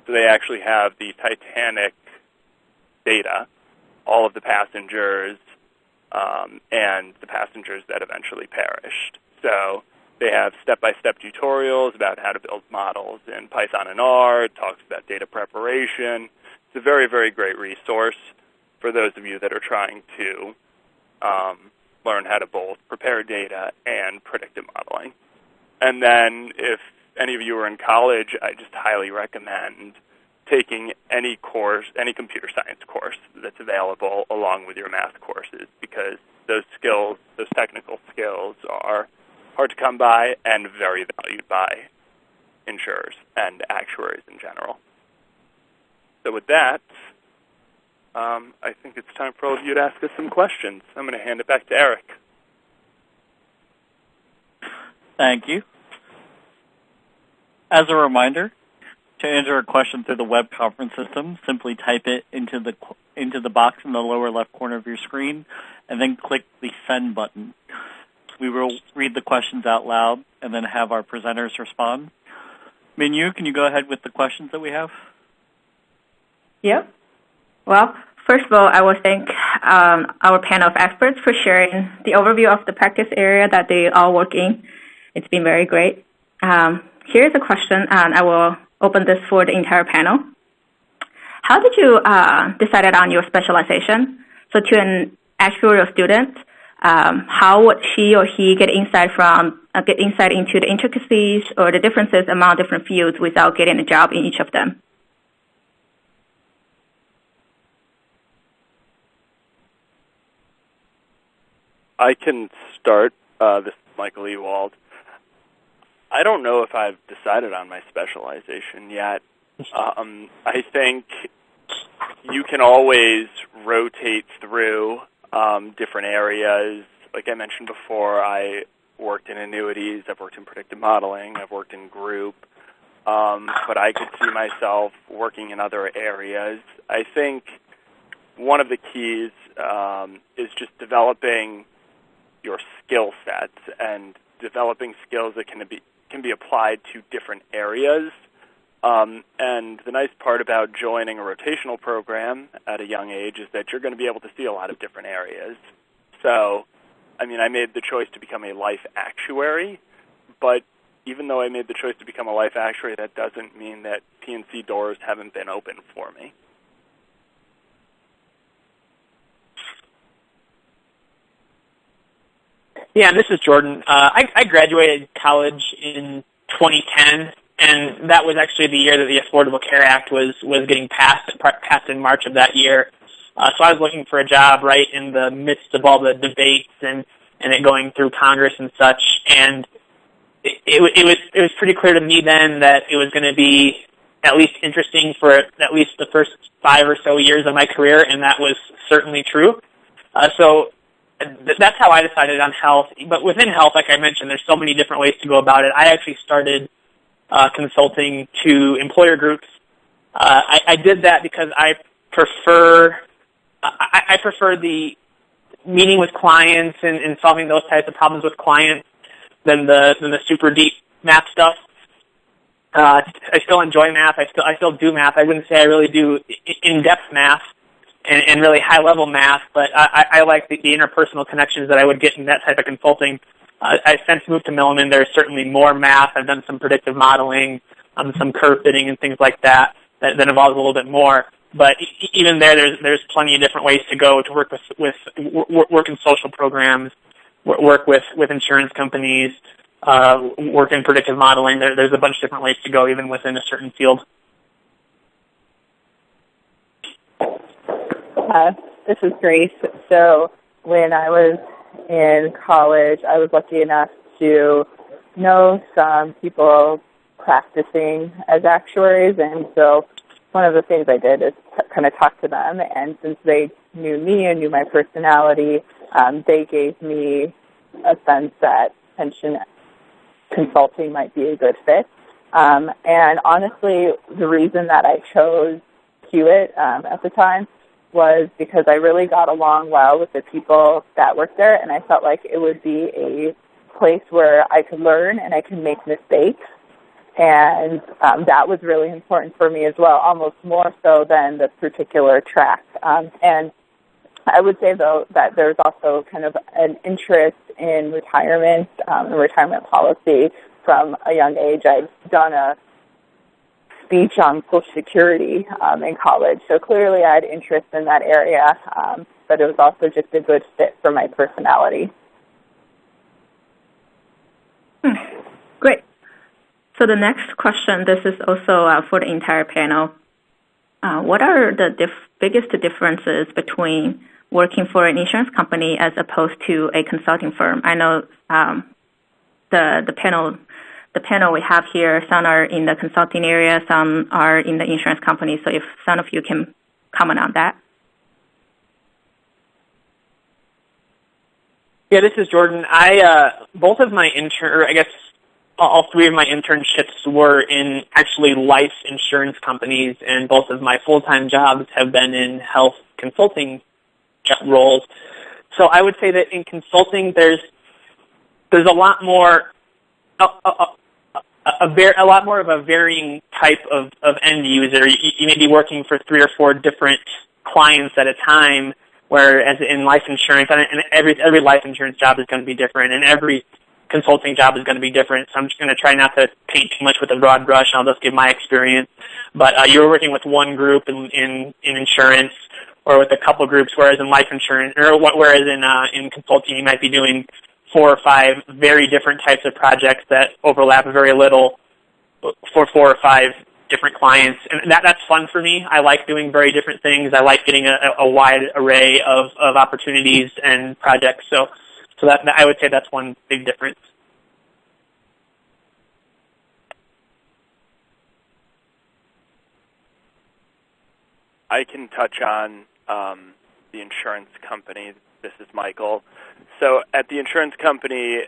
So they actually have the Titanic data, all of the passengers, and the passengers that eventually perished. So they have step-by-step tutorials about how to build models in Python and R. It talks about data preparation. It's a very, very great resource for those of you that are trying to learn how to both prepare data and predictive modeling. And then if any of you are in college, I just highly recommend taking any course, any computer science course that's available along with your math courses, because those skills, those technical skills are hard to come by and very valued by insurers and actuaries in general. So with that, I think it's time for all of you to ask us some questions. I'm going to hand it back to Eric. Thank you. As a reminder, to enter a question through the web conference system, simply type it into the box in the lower left corner of your screen, and then click the send button. We will read the questions out loud and then have our presenters respond. Minyu, can you go ahead with the questions that we have? Yep. Well, first of all, I will thank our panel of experts for sharing the overview of the practice area that they all work in. It's been very great. Here's a question, and I will open this for the entire panel. How did you decide on your specialization? So to an actuarial student, how would she or he get insight into the intricacies or the differences among different fields without getting a job in each of them? I can start. This is Michael Ewald. I don't know if I've decided on my specialization yet. I think you can always rotate through different areas. Like I mentioned before, I worked in annuities, I've worked in predictive modeling, I've worked in group, but I could see myself working in other areas. I think one of the keys is just developing your skill sets and developing skills that can be applied to different areas. And the nice part about joining a rotational program at a young age is that you're going to be able to see a lot of different areas. So, I made the choice to become a life actuary, but even though I made the choice to become a life actuary, that doesn't mean that P&C doors haven't been open for me. Yeah, this is Jordan. I graduated college in 2010, and that was actually the year that the Affordable Care Act was getting passed in March of that year. So I was looking for a job right in the midst of all the debates and it going through Congress and such. And it was pretty clear to me then that it was going to be at least interesting for at least the first 5 or so years of my career, and that was certainly true. So that's how I decided on health. But within health, like I mentioned, there's so many different ways to go about it. I actually started consulting to employer groups I did that because I prefer the meeting with clients and solving those types of problems with clients than the super deep math stuff. I still enjoy math. I still do math. I wouldn't say I really do in-depth math and really high-level math, but I like the interpersonal connections that I would get in that type of consulting. I since moved to Milliman. There's certainly more math. I've done some predictive modeling, some curve fitting and things like that involves a little bit more. But even there's plenty of different ways to go to work work in social programs, work with insurance companies, work in predictive modeling. There's a bunch of different ways to go, even within a certain field. This is Grace. So when I was in college, I was lucky enough to know some people practicing as actuaries, and so one of the things I did is kind of talk to them, and since they knew me and knew my personality, they gave me a sense that pension consulting might be a good fit. And honestly, the reason that I chose Hewitt at the time was because I really got along well with the people that worked there, and I felt like it would be a place where I could learn and I could make mistakes. And that was really important for me as well, almost more so than the particular track. And I would say, though, that there's also kind of an interest in retirement and retirement policy from a young age. I'd done a speech on Social Security in college, so clearly I had interest in that area, but it was also just a good fit for my personality. Great. So the next question, this is also for the entire panel. What are the biggest differences between working for an insurance company as opposed to a consulting firm? I know the panel we have here, some are in the consulting area, some are in the insurance company. So if some of you can comment on that. Yeah, this is Jordan. Both of my all three of my internships were in actually life insurance companies, and both of my full-time jobs have been in health consulting roles. So I would say that in consulting, there's a lot more a lot more of a varying type of end user. You may be working for 3 or 4 different clients at a time, whereas in life insurance, and every life insurance job is going to be different, and every consulting job is going to be different. So I'm just going to try not to paint too much with a broad brush, and I'll just give my experience. But you're working with one group in insurance, or with a couple groups, whereas in life insurance, whereas in consulting, you might be doing 4 or 5 very different types of projects that overlap very little for 4 or 5 different clients. And that's fun for me. I like doing very different things. I like getting a wide array of opportunities and projects. So that I would say that's one big difference. I can touch on the insurance company. This is Michael. So at the insurance company,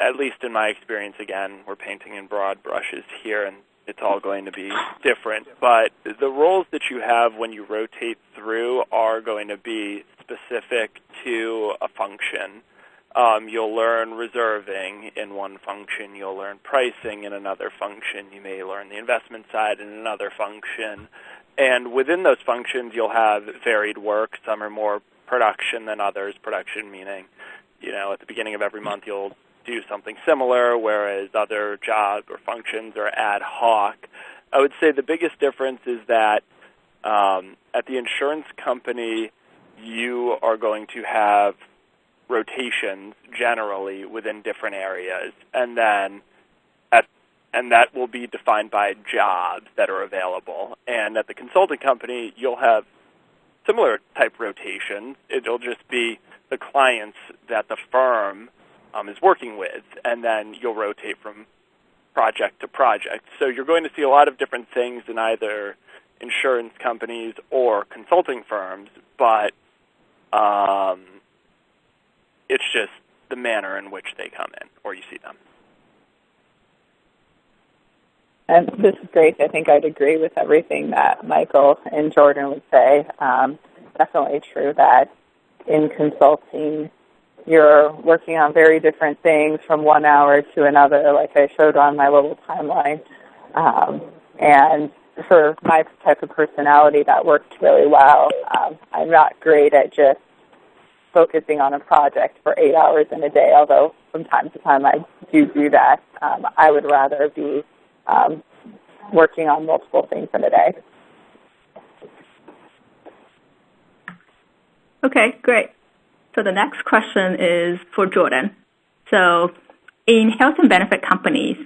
at least in my experience, again, we're painting in broad brushes here, and it's all going to be different. But the roles that you have when you rotate through are going to be specific to a function. You'll learn reserving in one function. You'll learn pricing in another function. You may learn the investment side in another function. And within those functions, you'll have varied work. Some are more production than others. Production meaning, at the beginning of every month you'll do something similar, whereas other jobs or functions are ad hoc. I would say the biggest difference is that at the insurance company, you are going to have rotations generally within different areas, and that will be defined by jobs that are available. And at the consulting company, you'll have similar type rotations. It'll just be the clients that the firm is working with, and then you'll rotate from project to project. So you're going to see a lot of different things in either insurance companies or consulting firms, but it's just the manner in which they come in or you see them. And this is great. I think I'd agree with everything that Michael and Jordan would say. Definitely true that in consulting, you're working on very different things from 1 hour to another, like I showed on my little timeline. And for my type of personality, that works really well. I'm not great at just focusing on a project for 8 hours in a day, although from time to time I do that. I would rather be working on multiple things in a day. Okay, great. So the next question is for Jordan. So in health and benefit companies,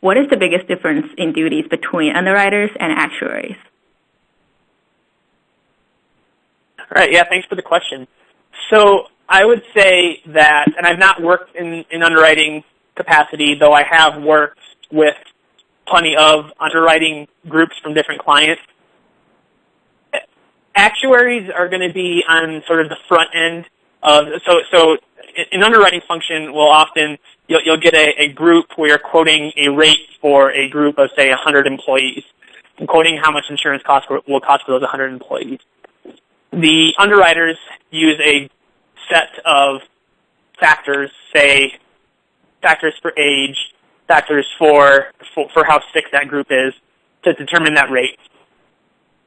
what is the biggest difference in duties between underwriters and actuaries? All right, yeah, thanks for the question. So I would say that, and I've not worked in underwriting capacity, though I have worked with plenty of underwriting groups from different clients. Actuaries are going to be on sort of the front end of, so in underwriting function, we'll often, you'll get a group where you're quoting a rate for a group of, say, 100 employees, and quoting how much insurance cost will cost for those 100 employees. The underwriters use a set of factors, say, factors for age, factors for how sick that group is, to determine that rate.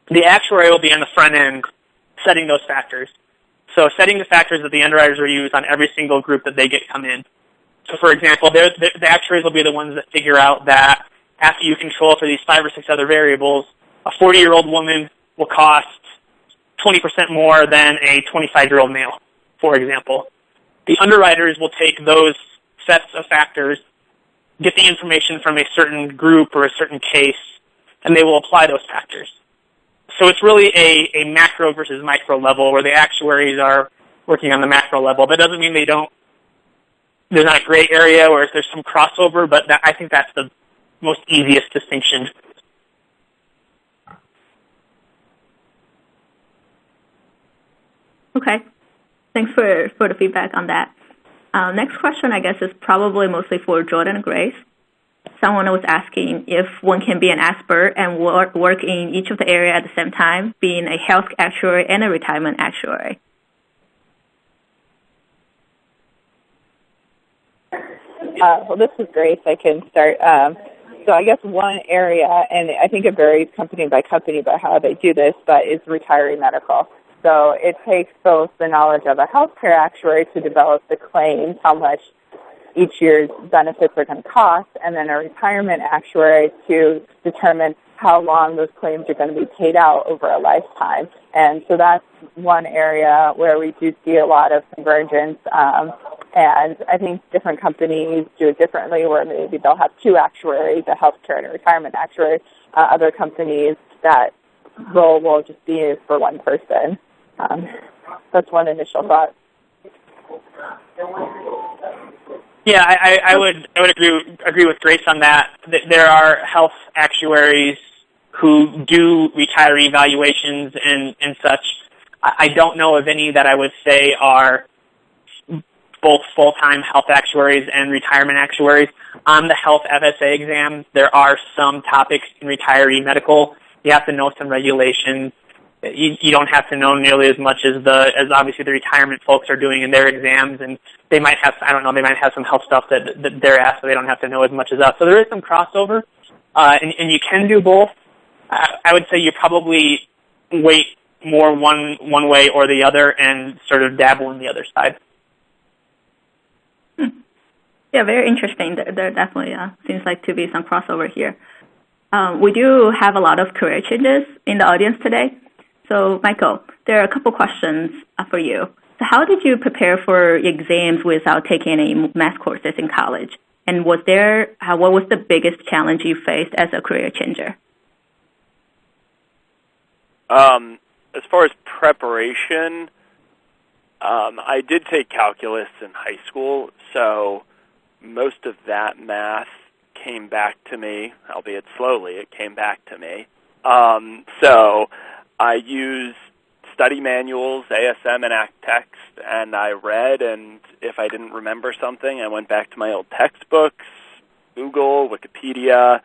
The actuary will be on the front end setting those factors. So setting the factors that the underwriters will use on every single group that they get come in. So for example, the actuaries will be the ones that figure out that after you control for these 5 or 6 other variables, a 40-year-old woman will cost 20% more than a 25-year-old male, for example. The underwriters will take those sets of factors, get the information from a certain group or a certain case, and they will apply those factors. So it's really a macro versus micro level where the actuaries are working on the macro level. That doesn't mean there's not a gray area where there's some crossover, but I think that's the most easiest distinction. Okay. Thanks for the feedback on that. Next question, I guess, is probably mostly for Jordan and Grace. Someone was asking if one can be an expert and work in each of the area at the same time, being a health actuary and a retirement actuary. Well, this is Grace. I can start. So I guess one area, and I think it varies company by company about how they do this, but is retiree medical. So it takes both the knowledge of a healthcare actuary to develop the claims, how much each year's benefits are going to cost, and then a retirement actuary to determine how long those claims are going to be paid out over a lifetime. And so that's one area where we do see a lot of convergence. And I think different companies do it differently, where maybe they'll have 2 actuaries, a healthcare and a retirement actuary. Other companies, that role will just be for one person. That's one initial thought. Yeah, I would agree with Grace on that. There are health actuaries who do retiree evaluations and such. I don't know of any that I would say are both full-time health actuaries and retirement actuaries. On the health FSA exam, there are some topics in retiree medical. You have to know some regulations. You don't have to know nearly as much as obviously the retirement folks are doing in their exams, and they might have, I don't know, they might have some health stuff that they're asked, so they don't have to know as much as us. So there is some crossover, and you can do both. I would say you probably weight more one way or the other and sort of dabble in the other side. Yeah, very interesting. There definitely seems like to be some crossover here. We do have a lot of career changes in the audience today. So, Michael, there are a couple questions for you. So how did you prepare for exams without taking any math courses in college? And what was the biggest challenge you faced as a career changer? As far as preparation, I did take calculus in high school, so most of that math came back to me, albeit slowly. It came back to me. So I used study manuals, ASM and ActText, and I read, and if I didn't remember something, I went back to my old textbooks, Google, Wikipedia,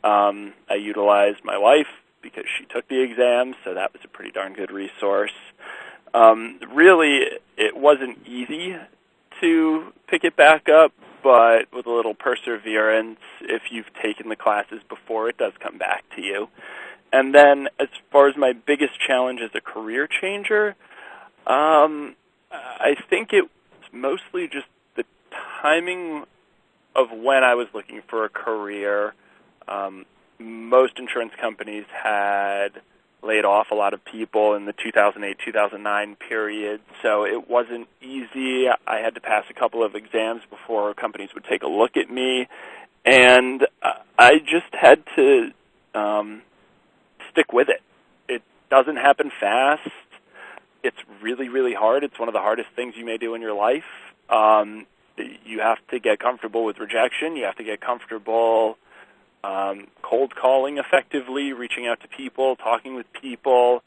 I utilized my wife because she took the exam, so that was a pretty darn good resource. Really, it wasn't easy to pick it back up, but with a little perseverance, if you've taken the classes before, it does come back to you. And then as far as my biggest challenge as a career changer, I think it was mostly just the timing of when I was looking for a career. Most insurance companies had laid off a lot of people in the 2008-2009 period, so it wasn't easy. I had to pass a couple of exams before companies would take a look at me, and I just had to stick with it. It doesn't happen fast. It's really, really hard. It's one of the hardest things you may do in your life. You have to get comfortable with rejection. You have to get comfortable cold calling effectively, reaching out to people, talking with people.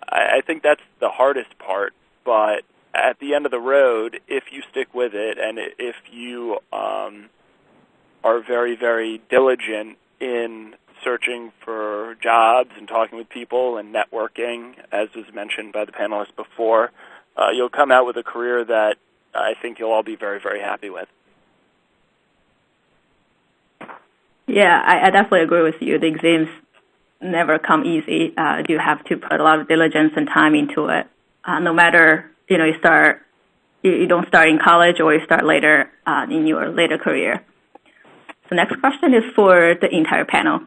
I think that's the hardest part. But at the end of the road, if you stick with it and if you are very, very diligent in searching for jobs and talking with people and networking, as was mentioned by the panelists before, you'll come out with a career that I think you'll all be very, very happy with. Yeah, I definitely agree with you. The exams never come easy. You have to put a lot of diligence and time into it. No matter, you don't start in college or you start later in your later career. So next question is for the entire panel.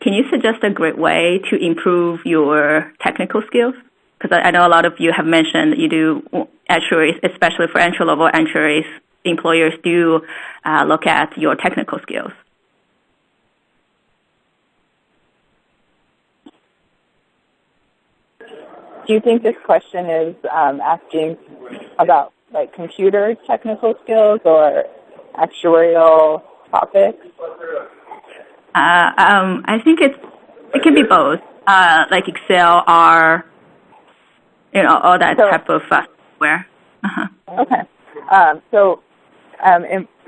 Can you suggest a great way to improve your technical skills? Because I know a lot of you have mentioned you do actuaries, especially for entry-level actuaries. Employers do look at your technical skills. Do you think this question is asking about like computer technical skills or actuarial topics? I think it can be both, like Excel, R, all that type of software. Okay.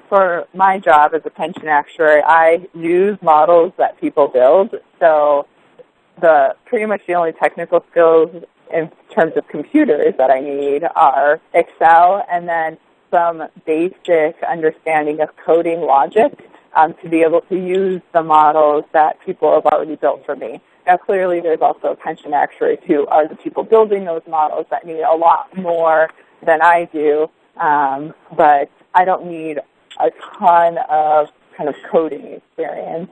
For my job as a pension actuary, I use models that people build. So pretty much the only technical skills in terms of computers that I need are Excel and then some basic understanding of coding logic to be able to use the models that people have already built for me. Now, clearly, there's also pension actuaries who are the people building those models that need a lot more than I do, but I don't need a ton of kind of coding experience.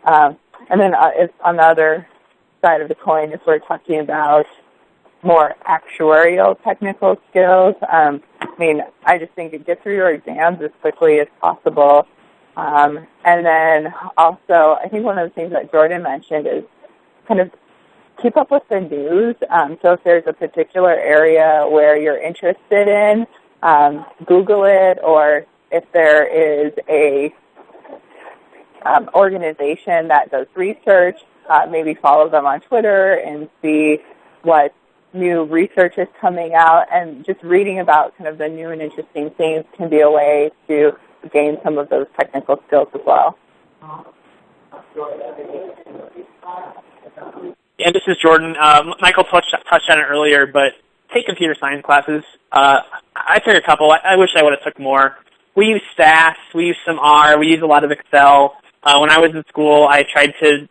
And then on the other side of the coin, if we're talking about more actuarial technical skills, I just think get through your exams as quickly as possible. And then also, I think one of the things that Jordan mentioned is kind of keep up with the news. So if there's a particular area where you're interested in, Google it, or if there is a organization that does research, maybe follow them on Twitter and see what new research is coming out, and just reading about kind of the new and interesting things can be a way to gain some of those technical skills as well. Yeah, this is Jordan. Michael touched on it earlier, but take computer science classes. I took a couple. I wish I would have took more. We use SAS, we use some R, we use a lot of Excel. When I was in school, I tried to,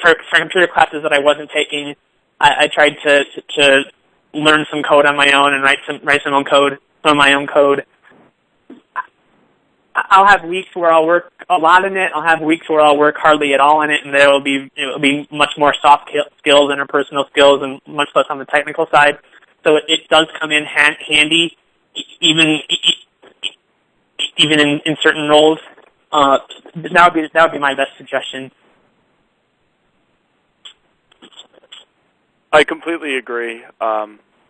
for computer classes that I wasn't taking, I tried to learn some code on my own and write some of my own code. I'll have weeks where I'll work a lot in it. I'll have weeks where I'll work hardly at all in it, and it will be much more soft skills, interpersonal skills, and much less on the technical side. So it does come in handy, even in certain roles. That would be my best suggestion. I completely agree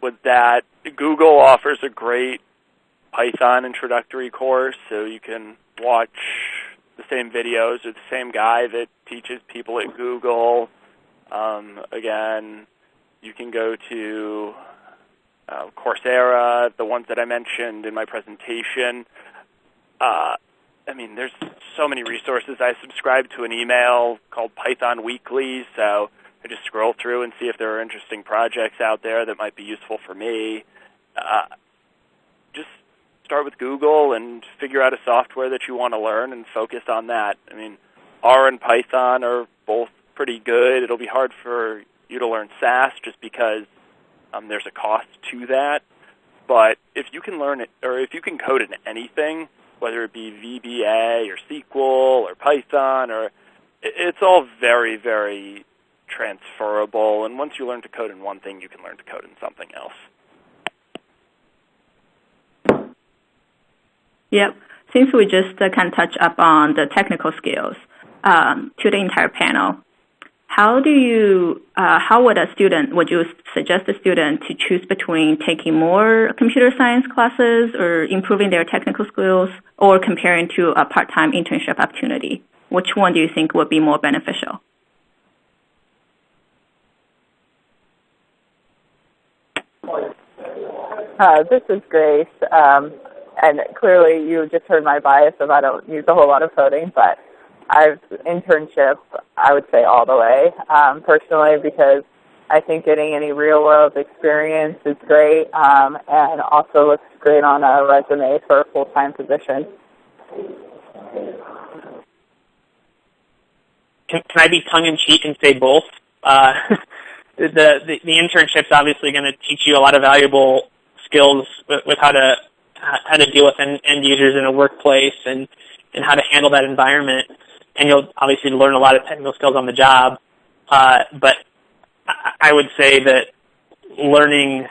with that. Google offers a great Python introductory course, so you can watch the same videos or the same guy that teaches people at Google. Again, you can go to Coursera, the ones that I mentioned in my presentation. There's so many resources. I subscribe to an email called Python Weekly, so I just scroll through and see if there are interesting projects out there that might be useful for me. Just start with Google and figure out a software that you want to learn and focus on that. I mean, R and Python are both pretty good. It'll be hard for you to learn SAS just because there's a cost to that. But if you can learn it, or if you can code in anything, whether it be VBA or SQL or Python, or it's all very, very transferable. And once you learn to code in one thing, you can learn to code in something else. Yep. Since we just kind of touched up on the technical skills to the entire panel, how would you suggest a student to choose between taking more computer science classes or improving their technical skills, or comparing to a part-time internship opportunity? Which one do you think would be more beneficial? This is Grace, and clearly you just heard my bias of I don't use a whole lot of coding, but internship, I would say all the way, personally, because I think getting any real-world experience is great, and also looks great on a resume for a full-time position. Can I be tongue-in-cheek and say both? The internship's obviously going to teach you a lot of valuable skills with how to deal with end users in a workplace and how to handle that environment. And you'll obviously learn a lot of technical skills on the job. But I would say that learning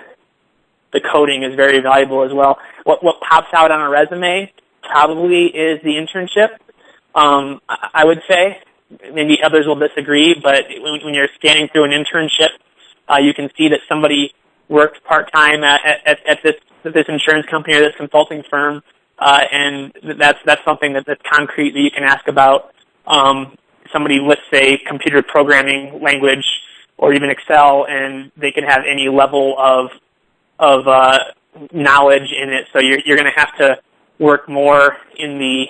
the coding is very valuable as well. What pops out on a resume probably is the internship, I would say. Maybe others will disagree, but when you're scanning through an internship, you can see that somebody worked part-time at this insurance company or this consulting firm, and that's something that's concrete that you can ask about. Somebody lists, say, computer programming language or even Excel, and they can have any level of knowledge in it. So you're going to have to work more in the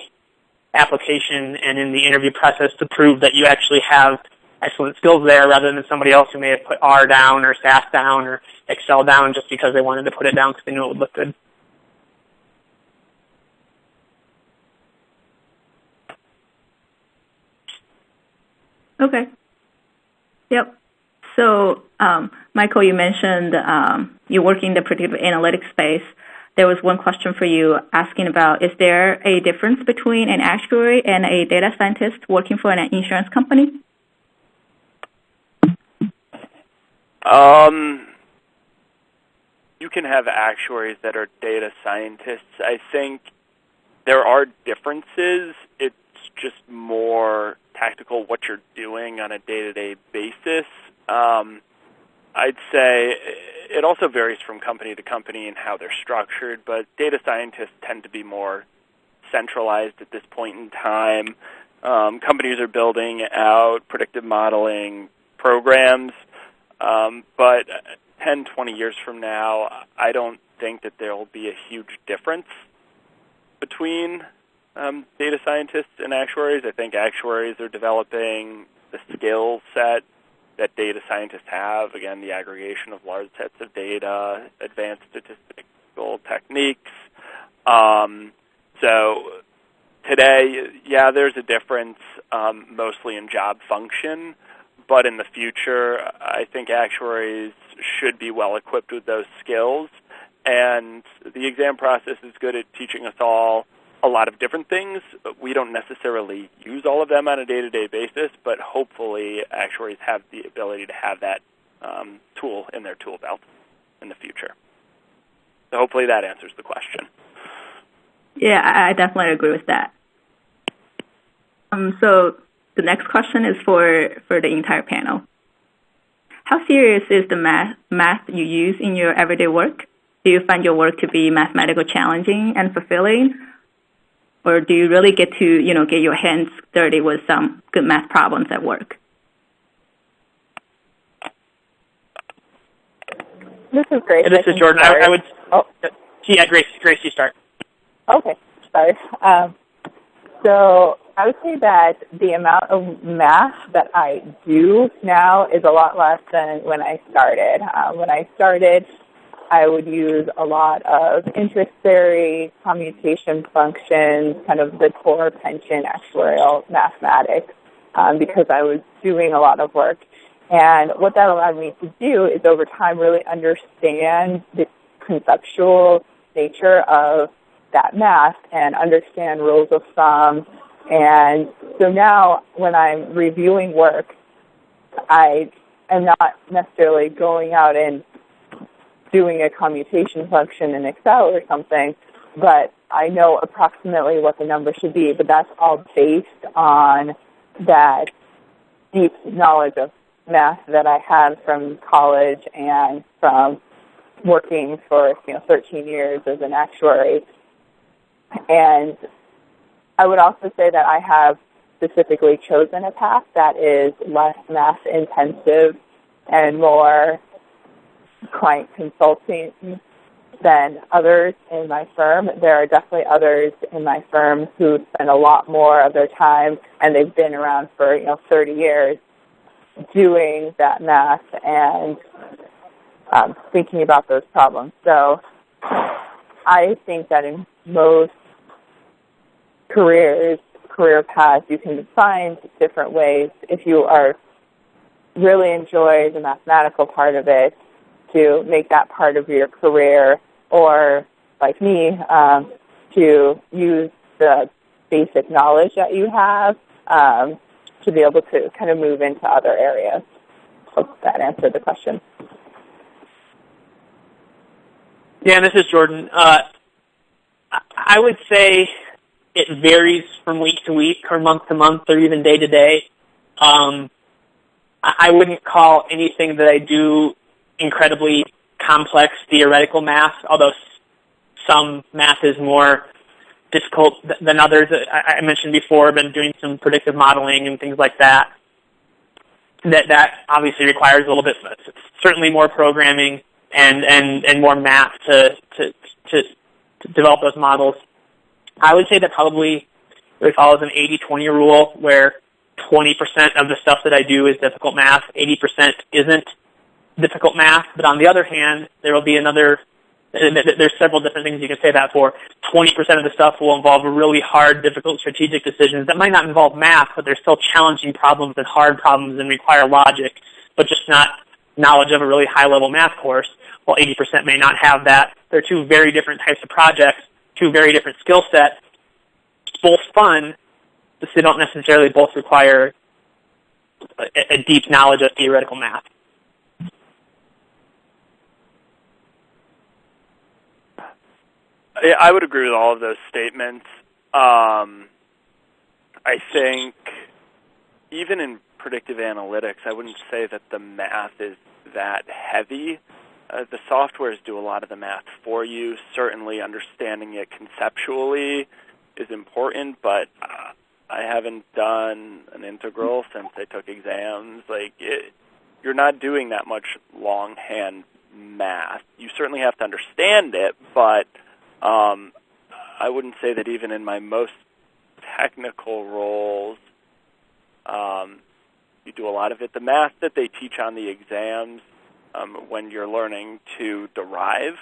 application and in the interview process to prove that you actually have excellent skills there, rather than somebody else who may have put R down or SAS down or Excel down just because they wanted to put it down because they knew it would look good. Okay. Yep. So, Michael, you mentioned you work in the predictive analytics space. There was one question for you asking about, is there a difference between an actuary and a data scientist working for an insurance company? You can have actuaries that are data scientists. I think there are differences. It's just more tactical what you're doing on a day-to-day basis. I'd say it also varies from company to company and how they're structured, but data scientists tend to be more centralized at this point in time. Companies are building out predictive modeling programs, but 10, 20 years from now, I don't think that there will be a huge difference between data scientists and actuaries. I think actuaries are developing the skill set that data scientists have. Again, the aggregation of large sets of data, advanced statistical techniques. So today, yeah, there's a difference mostly in job function, but in the future, I think actuaries should be well equipped with those skills. And the exam process is good at teaching us all a lot of different things. We don't necessarily use all of them on a day-to-day basis, but hopefully actuaries have the ability to have that tool in their tool belt in the future. So hopefully that answers the question. Yeah, I definitely agree with that. So the next question is for the entire panel. How serious is the math you use in your everyday work? Do you find your work to be mathematically challenging and fulfilling? Or do you really get to, get your hands dirty with some good math problems at work? This is Grace. This is Jordan. I would. Oh, yeah, Grace, you start. Okay, sorry. So I would say that the amount of math that I do now is a lot less than when I started. When I started, I would use a lot of interest theory, commutation functions, kind of the core pension actuarial mathematics, because I was doing a lot of work. And what that allowed me to do is over time really understand the conceptual nature of that math and understand rules of thumb. And so now when I'm reviewing work, I am not necessarily going out and doing a commutation function in Excel or something, but I know approximately what the number should be, but that's all based on that deep knowledge of math that I had from college and from working for 13 years as an actuary. And I would also say that I have specifically chosen a path that is less math intensive and more client consulting than others in my firm. There are definitely others in my firm who spend a lot more of their time, and they've been around for 30 years, doing that math and thinking about those problems. So I think that in most career paths, you can find different ways, if you are really enjoy the mathematical part of it, to make that part of your career, or like me, to use the basic knowledge that you have to be able to kind of move into other areas. Hope that answered the question. Yeah, this is Jordan. I would say it varies from week to week or month to month or even day to day. I wouldn't call anything that I do incredibly complex theoretical math, although some math is more difficult than others. I mentioned before, I've been doing some predictive modeling and things like that. That obviously requires a little bit, certainly more programming and more math to develop those models. I would say that probably it follows an 80-20 rule, where 20% of the stuff that I do is difficult math, 80% isn't difficult math. But on the other hand, there will be there's several different things you can say that for. 20% of the stuff will involve really hard, difficult strategic decisions that might not involve math, but they're still challenging problems and hard problems and require logic, but just not knowledge of a really high-level math course, while 80% may not have that. They're two very different types of projects, two very different skill sets, both fun, but they don't necessarily both require a deep knowledge of theoretical math. I would agree with all of those statements. I think even in predictive analytics, I wouldn't say that the math is that heavy. The softwares do a lot of the math for you. Certainly understanding it conceptually is important, but I haven't done an integral since I took exams. You're not doing that much longhand math. You certainly have to understand it, but I wouldn't say that even in my most technical roles, you do a lot of it. The math that they teach on the exams, when you're learning to derive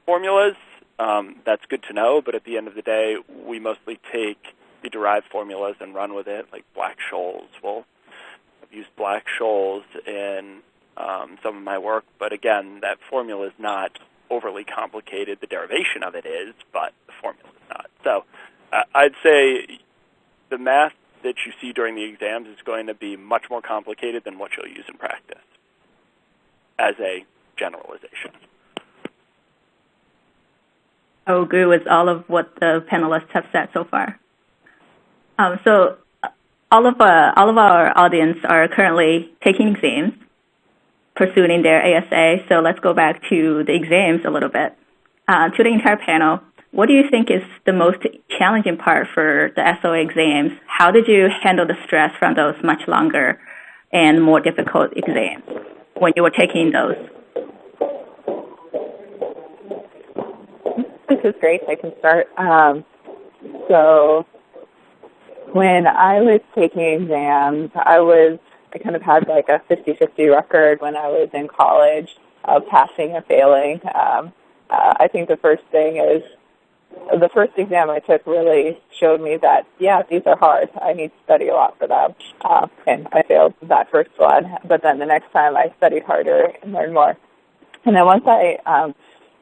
formulas, that's good to know, but at the end of the day, we mostly take the derived formulas and run with it, like Black-Scholes. I've used Black-Scholes in some of my work, but again, that formula is not overly complicated. The derivation of it is, but the formula is not. So I'd say the math that you see during the exams is going to be much more complicated than what you'll use in practice, as a generalization. I agree with all of what the panelists have said so far. So all of our audience are currently taking exams, pursuing their ASA. So let's go back to the exams a little bit. To the entire panel, what do you think is the most challenging part for the SOA exams? How did you handle the stress from those much longer and more difficult exams when you were taking those? This is great. I can start. So when I was taking exams, I kind of had like a 50-50 record when I was in college of passing and failing. I think the first exam I took really showed me that, yeah, these are hard. I need to study a lot for them. And I failed that first one. But then the next time I studied harder and learned more. And then once I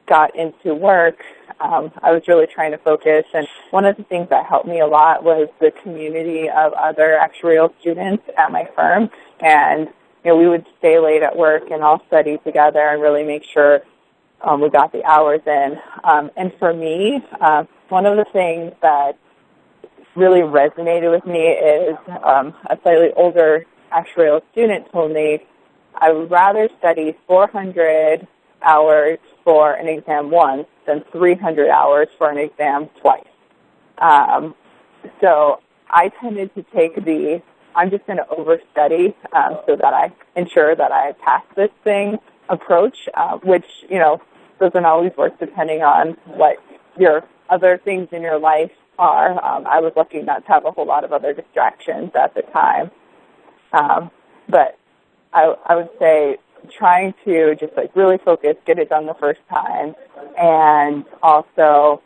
got into work, I was really trying to focus. And one of the things that helped me a lot was the community of other actuarial students at my firm. And, we would stay late at work and all study together and really make sure we got the hours in. And for me, one of the things that really resonated with me is a slightly older actuarial student told me, I would rather study 400 hours for an exam once than 300 hours for an exam twice. So I tended to take I'm just going to overstudy so that I ensure that I pass this thing approach, which, doesn't always work depending on what your other things in your life are. I was lucky not to have a whole lot of other distractions at the time. But I would say trying to just really focus, get it done the first time, and also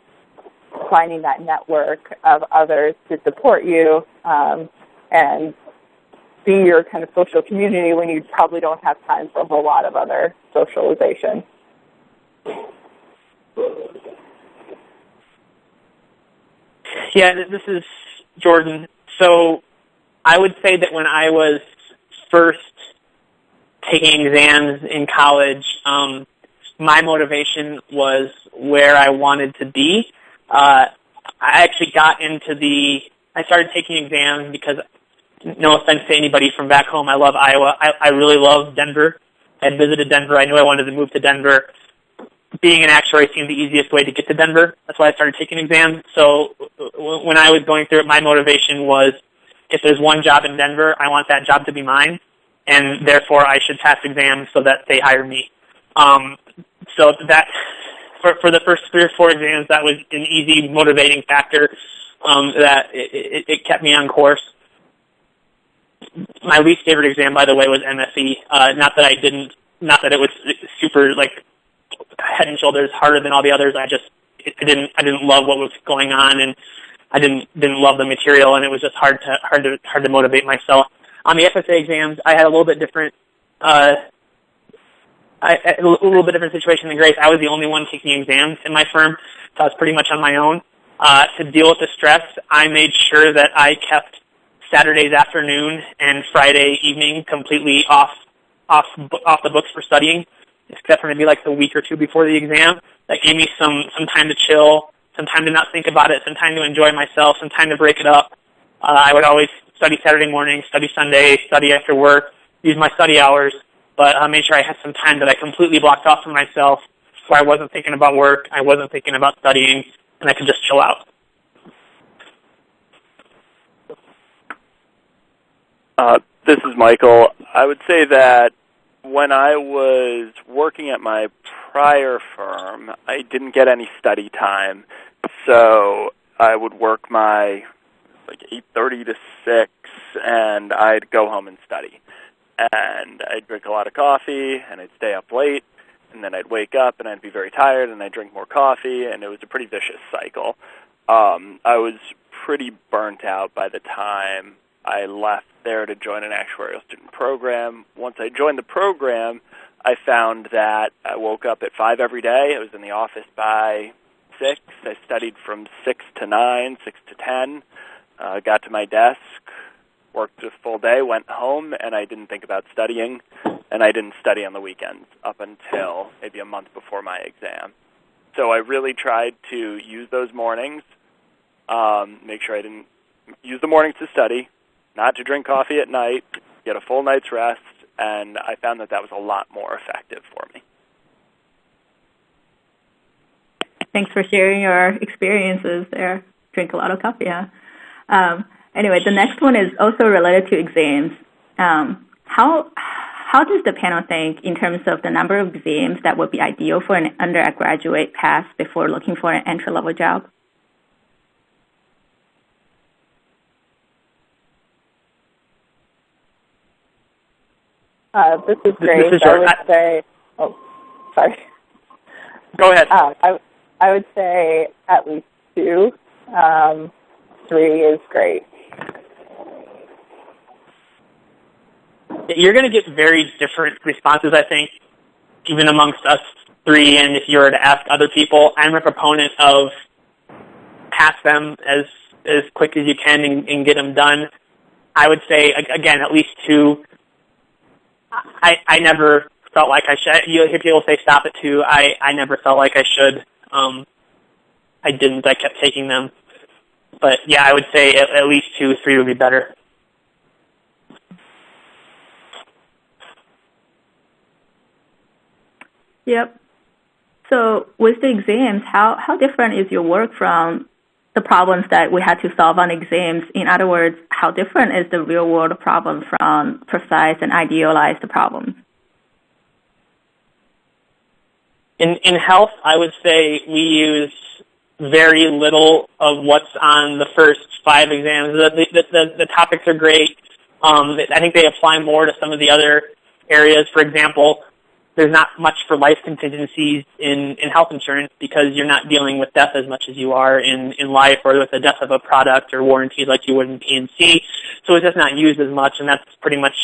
finding that network of others to support you and be your kind of social community when you probably don't have time for a whole lot of other socialization. Yeah, this is Jordan. So I would say that when I was first taking exams in college, my motivation was where I wanted to be. I actually I started taking exams because, no offense to anybody from back home, I love Iowa. I really love Denver. I had visited Denver. I knew I wanted to move to Denver. Being an actuary seemed the easiest way to get to Denver. That's why I started taking exams. So when I was going through it, my motivation was, if there's one job in Denver, I want that job to be mine, and therefore I should pass exams so that they hire me. So that, for the first 3 or 4 exams, that was an easy motivating factor that it kept me on course. My least favorite exam, by the way, was MSE. Not that it was super head and shoulders harder than all the others. I didn't love what was going on, and I didn't love the material, and it was just hard to motivate myself. On the FSA exams, I had a little bit different situation than Grace. I was the only one taking exams in my firm, so I was pretty much on my own. To deal with the stress, I made sure that I kept Saturday's afternoon and Friday evening completely off the books for studying, except for maybe the week or 2 before the exam. That gave me some time to chill, some time to not think about it, some time to enjoy myself, some time to break it up. I would always study Saturday morning, study Sunday, study after work, use my study hours, but I made sure I had some time that I completely blocked off for myself where I wasn't thinking about work, I wasn't thinking about studying, and I could just chill out. This is Michael. I would say that when I was working at my prior firm, I didn't get any study time, so I would work my 8:30 to 6, and I'd go home and study. And I'd drink a lot of coffee, and I'd stay up late, and then I'd wake up, and I'd be very tired, and I'd drink more coffee, and it was a pretty vicious cycle. I was pretty burnt out by the time I left there to join an actuarial student program. Once I joined the program, I found that I woke up at 5 every day. I was in the office by 6. I studied from 6 to 9, 6 to 10. Got to my desk, worked a full day, went home, and I didn't think about studying, and I didn't study on the weekends up until maybe a month before my exam. So I really tried to use those mornings, make sure I didn't use the mornings to study, not to drink coffee at night, get a full night's rest, and I found that was a lot more effective for me. Thanks for sharing your experiences there. Drink a lot of coffee, yeah. Anyway, the next one is also related to exams. How does the panel think in terms of the number of exams that would be ideal for an undergraduate pass before looking for an entry-level job? This is great. This is I would say, sorry. Go ahead. I would say at least 2. 3 is great. You're going to get very different responses, I think, even amongst us 3, and if you were to ask other people. I'm a proponent of pass them as quick as you can and get them done. I would say, again, at least 2. I never felt like I should. You hear people say stop at 2. I never felt like I should. I didn't. I kept taking them. But, yeah, I would say at least 2, 3 would be better. Yep. So with the exams, how different is your work from the problems that we had to solve on exams? In other words, how different is the real-world problem from precise and idealized problems? In health, I would say we use very little of what's on the first 5 exams. The topics are great. I think they apply more to some of the other areas. For example, there's not much for life contingencies in health insurance because you're not dealing with death as much as you are in life, or with the death of a product or warranties like you would in P&C. So it's just not used as much, and that's pretty much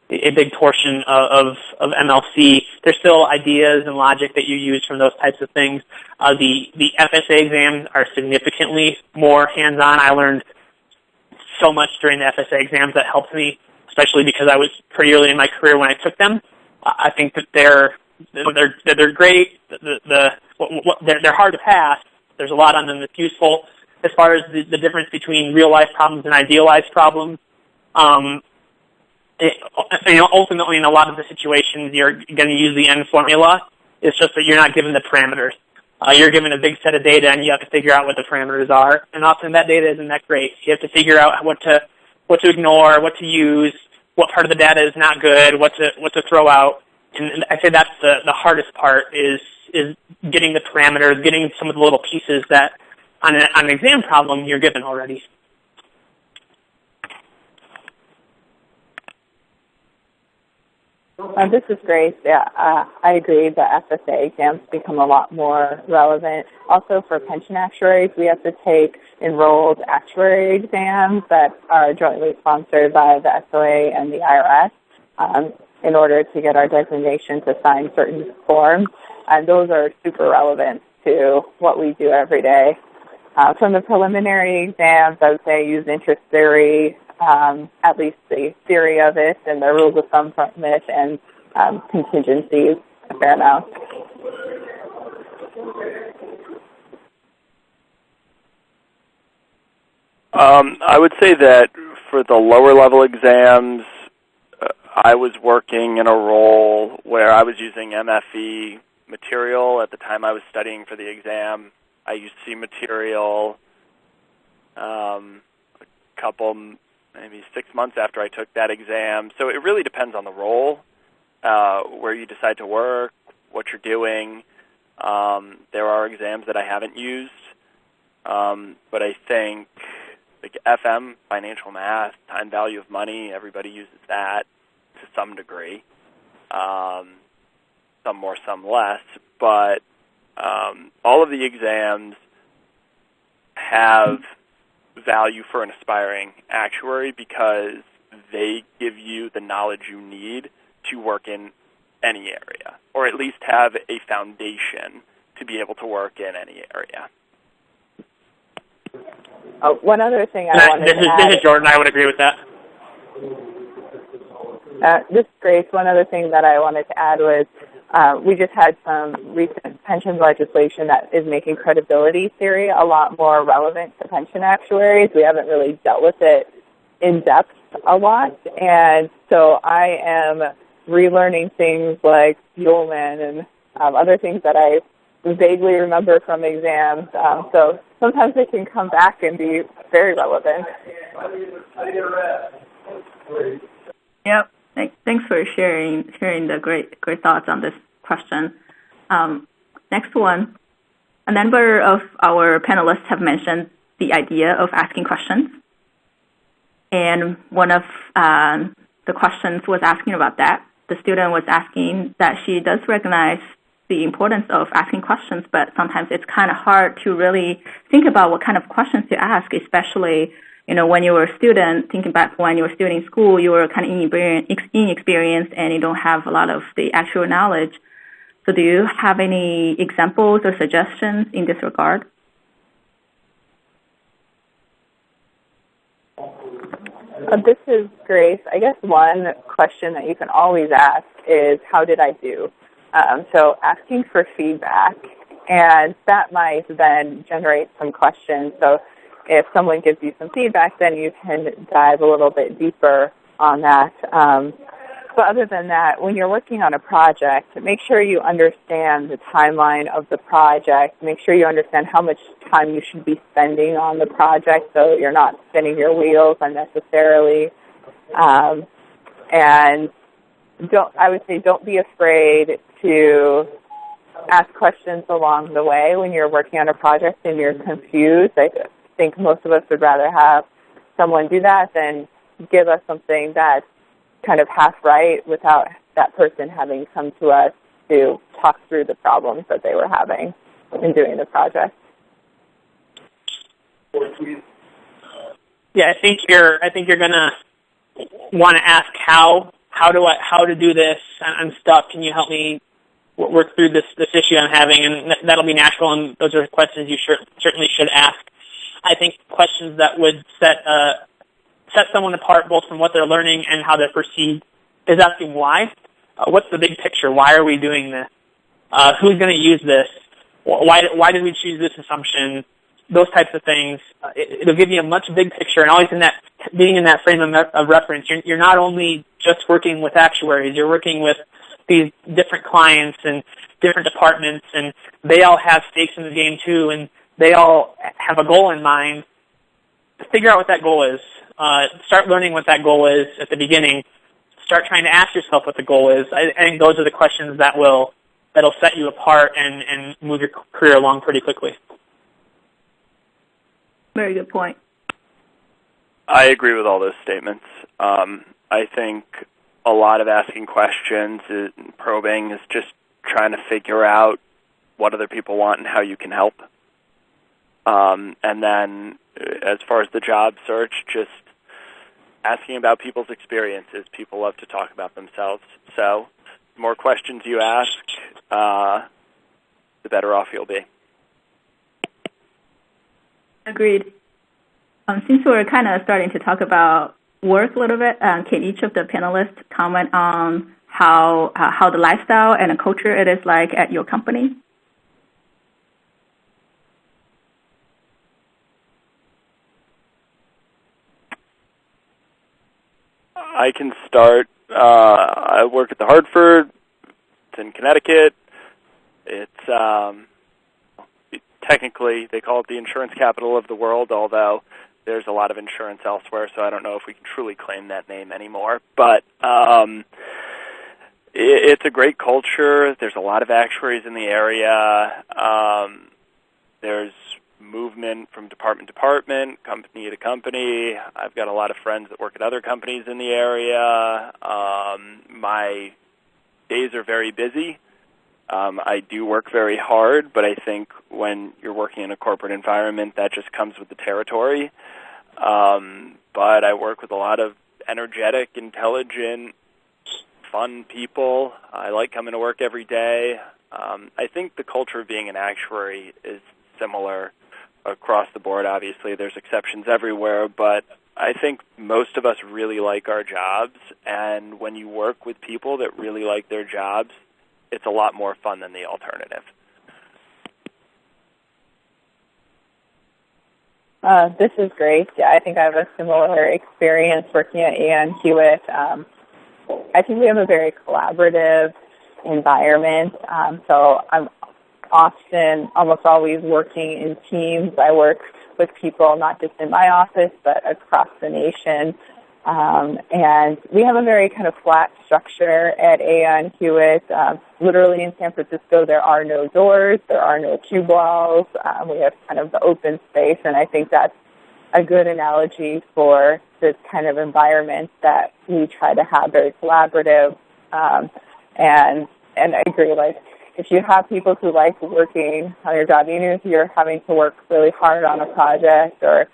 a big portion of MLC. There's still ideas and logic that you use from those types of things. The FSA exams are significantly more hands-on. I learned so much during the FSA exams that helped me, especially because I was pretty early in my career when I took them. I think that they're great. They're hard to pass. There's a lot on them that's useful. As far as the difference between real life problems and idealized problems, ultimately in a lot of the situations you're going to use the N formula. It's just that you're not given the parameters. You're given a big set of data and you have to figure out what the parameters are. And often that data isn't that great. You have to figure out what to ignore, what to use, what part of the data is not good, what to throw out. And I say that's the hardest part is getting the parameters, getting some of the little pieces that on an exam problem you're given already. This is great. Yeah, I agree. The FSA exams become a lot more relevant. Also, for pension actuaries, we have to take enrolled actuary exams that are jointly sponsored by the SOA and the IRS in order to get our designation to sign certain forms. And those are super relevant to what we do every day. From the preliminary exams, I would say use interest theory, at least the theory of it and the rules of thumb from it, and contingencies a fair amount. I would say that for the lower level exams, I was working in a role where I was using MFE material at the time I was studying for the exam. I used C material a couple, maybe 6 months after I took that exam. So it really depends on the role, where you decide to work, what you're doing. There are exams that I haven't used, but I think like FM, financial math, time value of money, everybody uses that to some degree. Some more, some less. But all of the exams have value for an aspiring actuary because they give you the knowledge you need to work in any area, or at least have a foundation to be able to work in any area. One other thing I wanted to add. This is Jordan. I would agree with that. This is great. One other thing that I wanted to add was we just had some recent pension legislation that is making credibility theory a lot more relevant to pension actuaries. We haven't really dealt with it in depth a lot, and so I am relearning things like Ullman and other things that I vaguely remember from exams. So sometimes they can come back and be very relevant. Yep. Thanks for sharing the great thoughts on this question. Next one, a number of our panelists have mentioned the idea of asking questions, and one of the questions was asking about that. the student was asking that she does recognize the importance of asking questions, but sometimes it's kind of hard to really think about what kind of questions to ask, especially, when you were a student, thinking back when you were still in school, you were kind of inexperienced and you don't have a lot of the actual knowledge. So do you have any examples or suggestions in this regard? This is Grace. I guess one question that you can always ask is, how did I do? So asking for feedback, and that might then generate some questions. So if someone gives you some feedback, then you can dive a little bit deeper on that. But other than that, when you're working on a project, make sure you understand the timeline of the project. Make sure you understand how much time you should be spending on the project so you're not spinning your wheels unnecessarily. And don't be afraid to ask questions along the way when you're working on a project and you're confused. I think most of us would rather have someone do that than give us something that's kind of half right without that person having come to us to talk through the problems that they were having in doing the project. Yeah, I think you're gonna want to ask how to do this. I'm stuck. Can you help me work through this issue I'm having? And that'll be natural, and those are questions you certainly should ask. I think questions that would set someone apart both from what they're learning and how they're perceived is asking why. What's the big picture? Why are we doing this? Who's going to use this? Why did we choose this assumption? Those types of things. It'll give you a much big picture, and always being in that frame of reference. You're not only just working with actuaries. You're working with these different clients and different departments, and they all have stakes in the game too, and they all have a goal in mind. Figure out what that goal is. Start learning what that goal is at the beginning. Start trying to ask yourself what the goal is. I think those are the questions that'll set you apart and move your career along pretty quickly. Very good point. I agree with all those statements. I think a lot of asking questions and probing is just trying to figure out what other people want and how you can help. And then as far as the job search, just asking about people's experiences. People love to talk about themselves. So the more questions you ask, the better off you'll be. Agreed. Since we're kind of starting to talk about work a little bit, can each of the panelists comment on how the lifestyle and the culture it is like at your company? I can start. I work at the Hartford. It's in Connecticut. It's technically, they call it the insurance capital of the world, although there's a lot of insurance elsewhere, so I don't know if we can truly claim that name anymore. But it's a great culture. There's a lot of actuaries in the area. There's movement from department to department, company to company. I've got a lot of friends that work at other companies in the area. My days are very busy. I do work very hard, but I think when you're working in a corporate environment, that just comes with the territory. But I work with a lot of energetic, intelligent, fun people. I like coming to work every day. I think the culture of being an actuary is similar across the board. Obviously, there's exceptions everywhere, but I think most of us really like our jobs, and when you work with people that really like their jobs, it's a lot more fun than the alternative. This is great. Yeah, I think I have a similar experience working at Aon Hewitt. I think we have a very collaborative environment, so I'm often, almost always working in teams. I work with people not just in my office, but across the nation. And we have a very kind of flat structure at Aon Hewitt. Literally in San Francisco, there are no doors, there are no cube walls. We have kind of the open space, and I think that's a good analogy for this kind of environment that we try to have, very collaborative, And I agree, like, if you have people who like working on your job, even if you're having to work really hard on a project or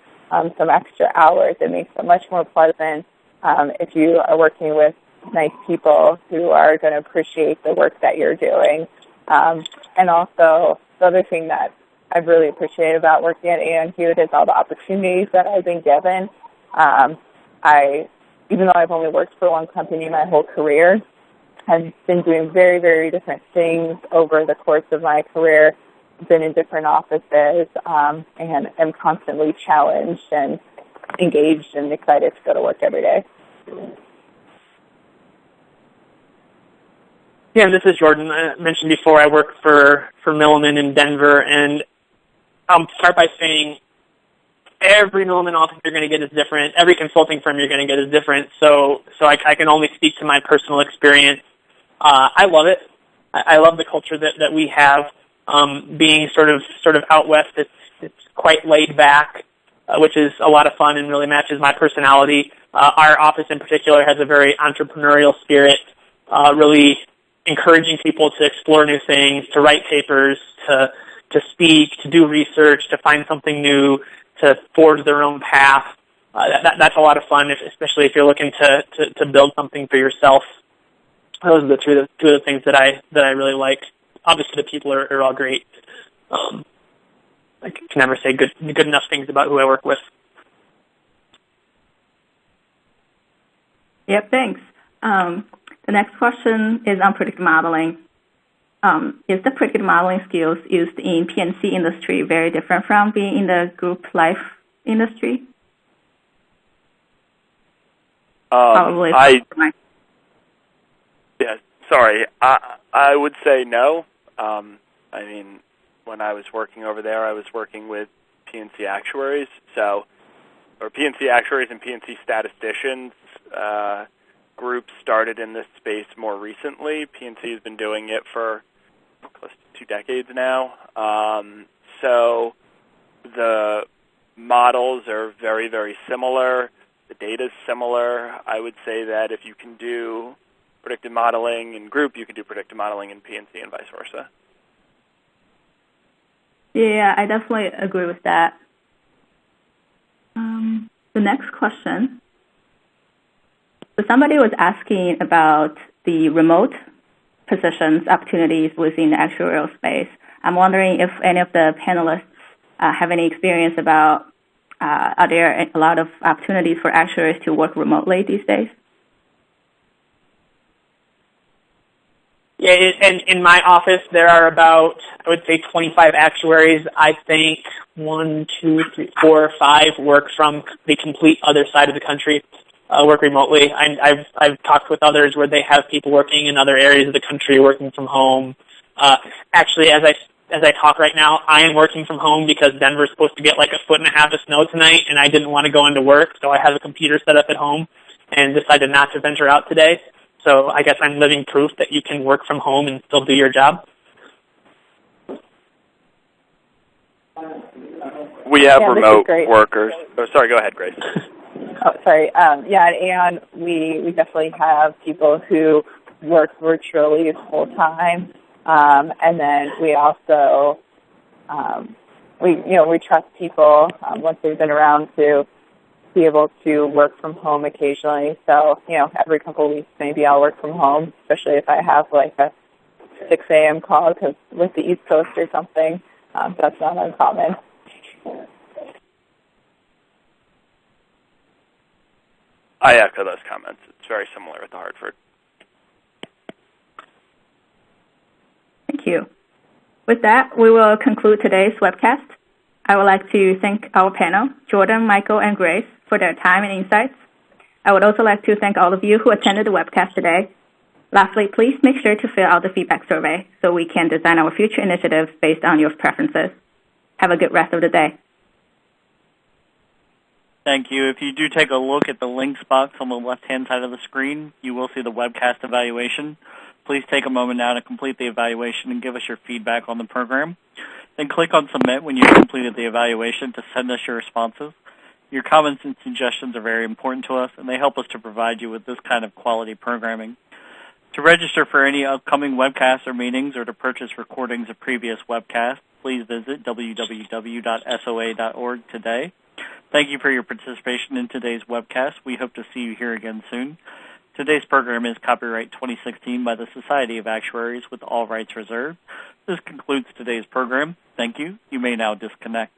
some extra hours, it makes it much more pleasant if you are working with nice people who are going to appreciate the work that you're doing. And also, the other thing that I've really appreciated about working at ANQ is all the opportunities that I've been given. Even though I've only worked for one company my whole career, I've been doing very, very different things over the course of my career, been in different offices, and am constantly challenged and engaged and excited to go to work every day. Yeah, this is Jordan. I mentioned before I work for Milliman in Denver, and I'll start by saying every Milliman office you're going to get is different. Every consulting firm you're going to get is different. So I can only speak to my personal experience. I love it. I love the culture that we have. Being sort of out west, it's quite laid back, which is a lot of fun and really matches my personality. Our office in particular has a very entrepreneurial spirit, really encouraging people to explore new things, to write papers, to speak, to do research, to find something new, to forge their own path. That's a lot of fun, especially if you're looking to build something for yourself. Those are the two of the things that I really like. Obviously, the people are all great. I can never say good enough things about who I work with. Yep, thanks. The next question is on predictive modeling. Is the predictive modeling skills used in P&C industry very different from being in the group life industry? Probably. Yeah, sorry. I would say no. I mean, when I was working over there, I was working with P&C actuaries, or P&C actuaries and P&C statisticians. Groups started in this space more recently. P&C has been doing it for close to 2 decades now. So the models are very, very similar. The data is similar. I would say that if you can do predictive modeling in group, you can do predictive modeling in P&C and vice versa. Yeah, I definitely agree with that. The next question. So somebody was asking about the remote positions opportunities within the actuarial space. I'm wondering if any of the panelists have any experience about are there a lot of opportunities for actuaries to work remotely these days? Yeah, and in my office there are about, I would say, 25 actuaries. I think 1, 2, 3, 4, 5 work from the complete other side of the country, work remotely. I've talked with others where they have people working in other areas of the country working from home. Actually, as I talk right now, I am working from home because Denver's supposed to get like 1.5 feet of snow tonight, and I didn't want to go into work, so I have a computer set up at home and decided not to venture out today. So I guess I'm living proof that you can work from home and still do your job. We have remote workers. Oh, sorry, go ahead, Grace. Oh, sorry. Yeah, at Aon, we definitely have people who work virtually full-time. And then we also, we trust people once they've been around to be able to work from home occasionally. So, every couple of weeks maybe I'll work from home, especially if I have like a 6 a.m. call because with the East Coast or something. That's not uncommon. I echo those comments. It's very similar with the Hartford. Thank you. With that, we will conclude today's webcast. I would like to thank our panel, Jordan, Michael, and Grace, for their time and insights. I would also like to thank all of you who attended the webcast today. Lastly, please make sure to fill out the feedback survey so we can design our future initiatives based on your preferences. Have a good rest of the day. Thank you. If you do take a look at the links box on the left-hand side of the screen, you will see the webcast evaluation. Please take a moment now to complete the evaluation and give us your feedback on the program. Then click on Submit when you've completed the evaluation to send us your responses. Your comments and suggestions are very important to us, and they help us to provide you with this kind of quality programming. To register for any upcoming webcasts or meetings or to purchase recordings of previous webcasts, please visit www.soa.org today. Thank you for your participation in today's webcast. We hope to see you here again soon. Today's program is copyright 2016 by the Society of Actuaries with all rights reserved. This concludes today's program. Thank you. You may now disconnect.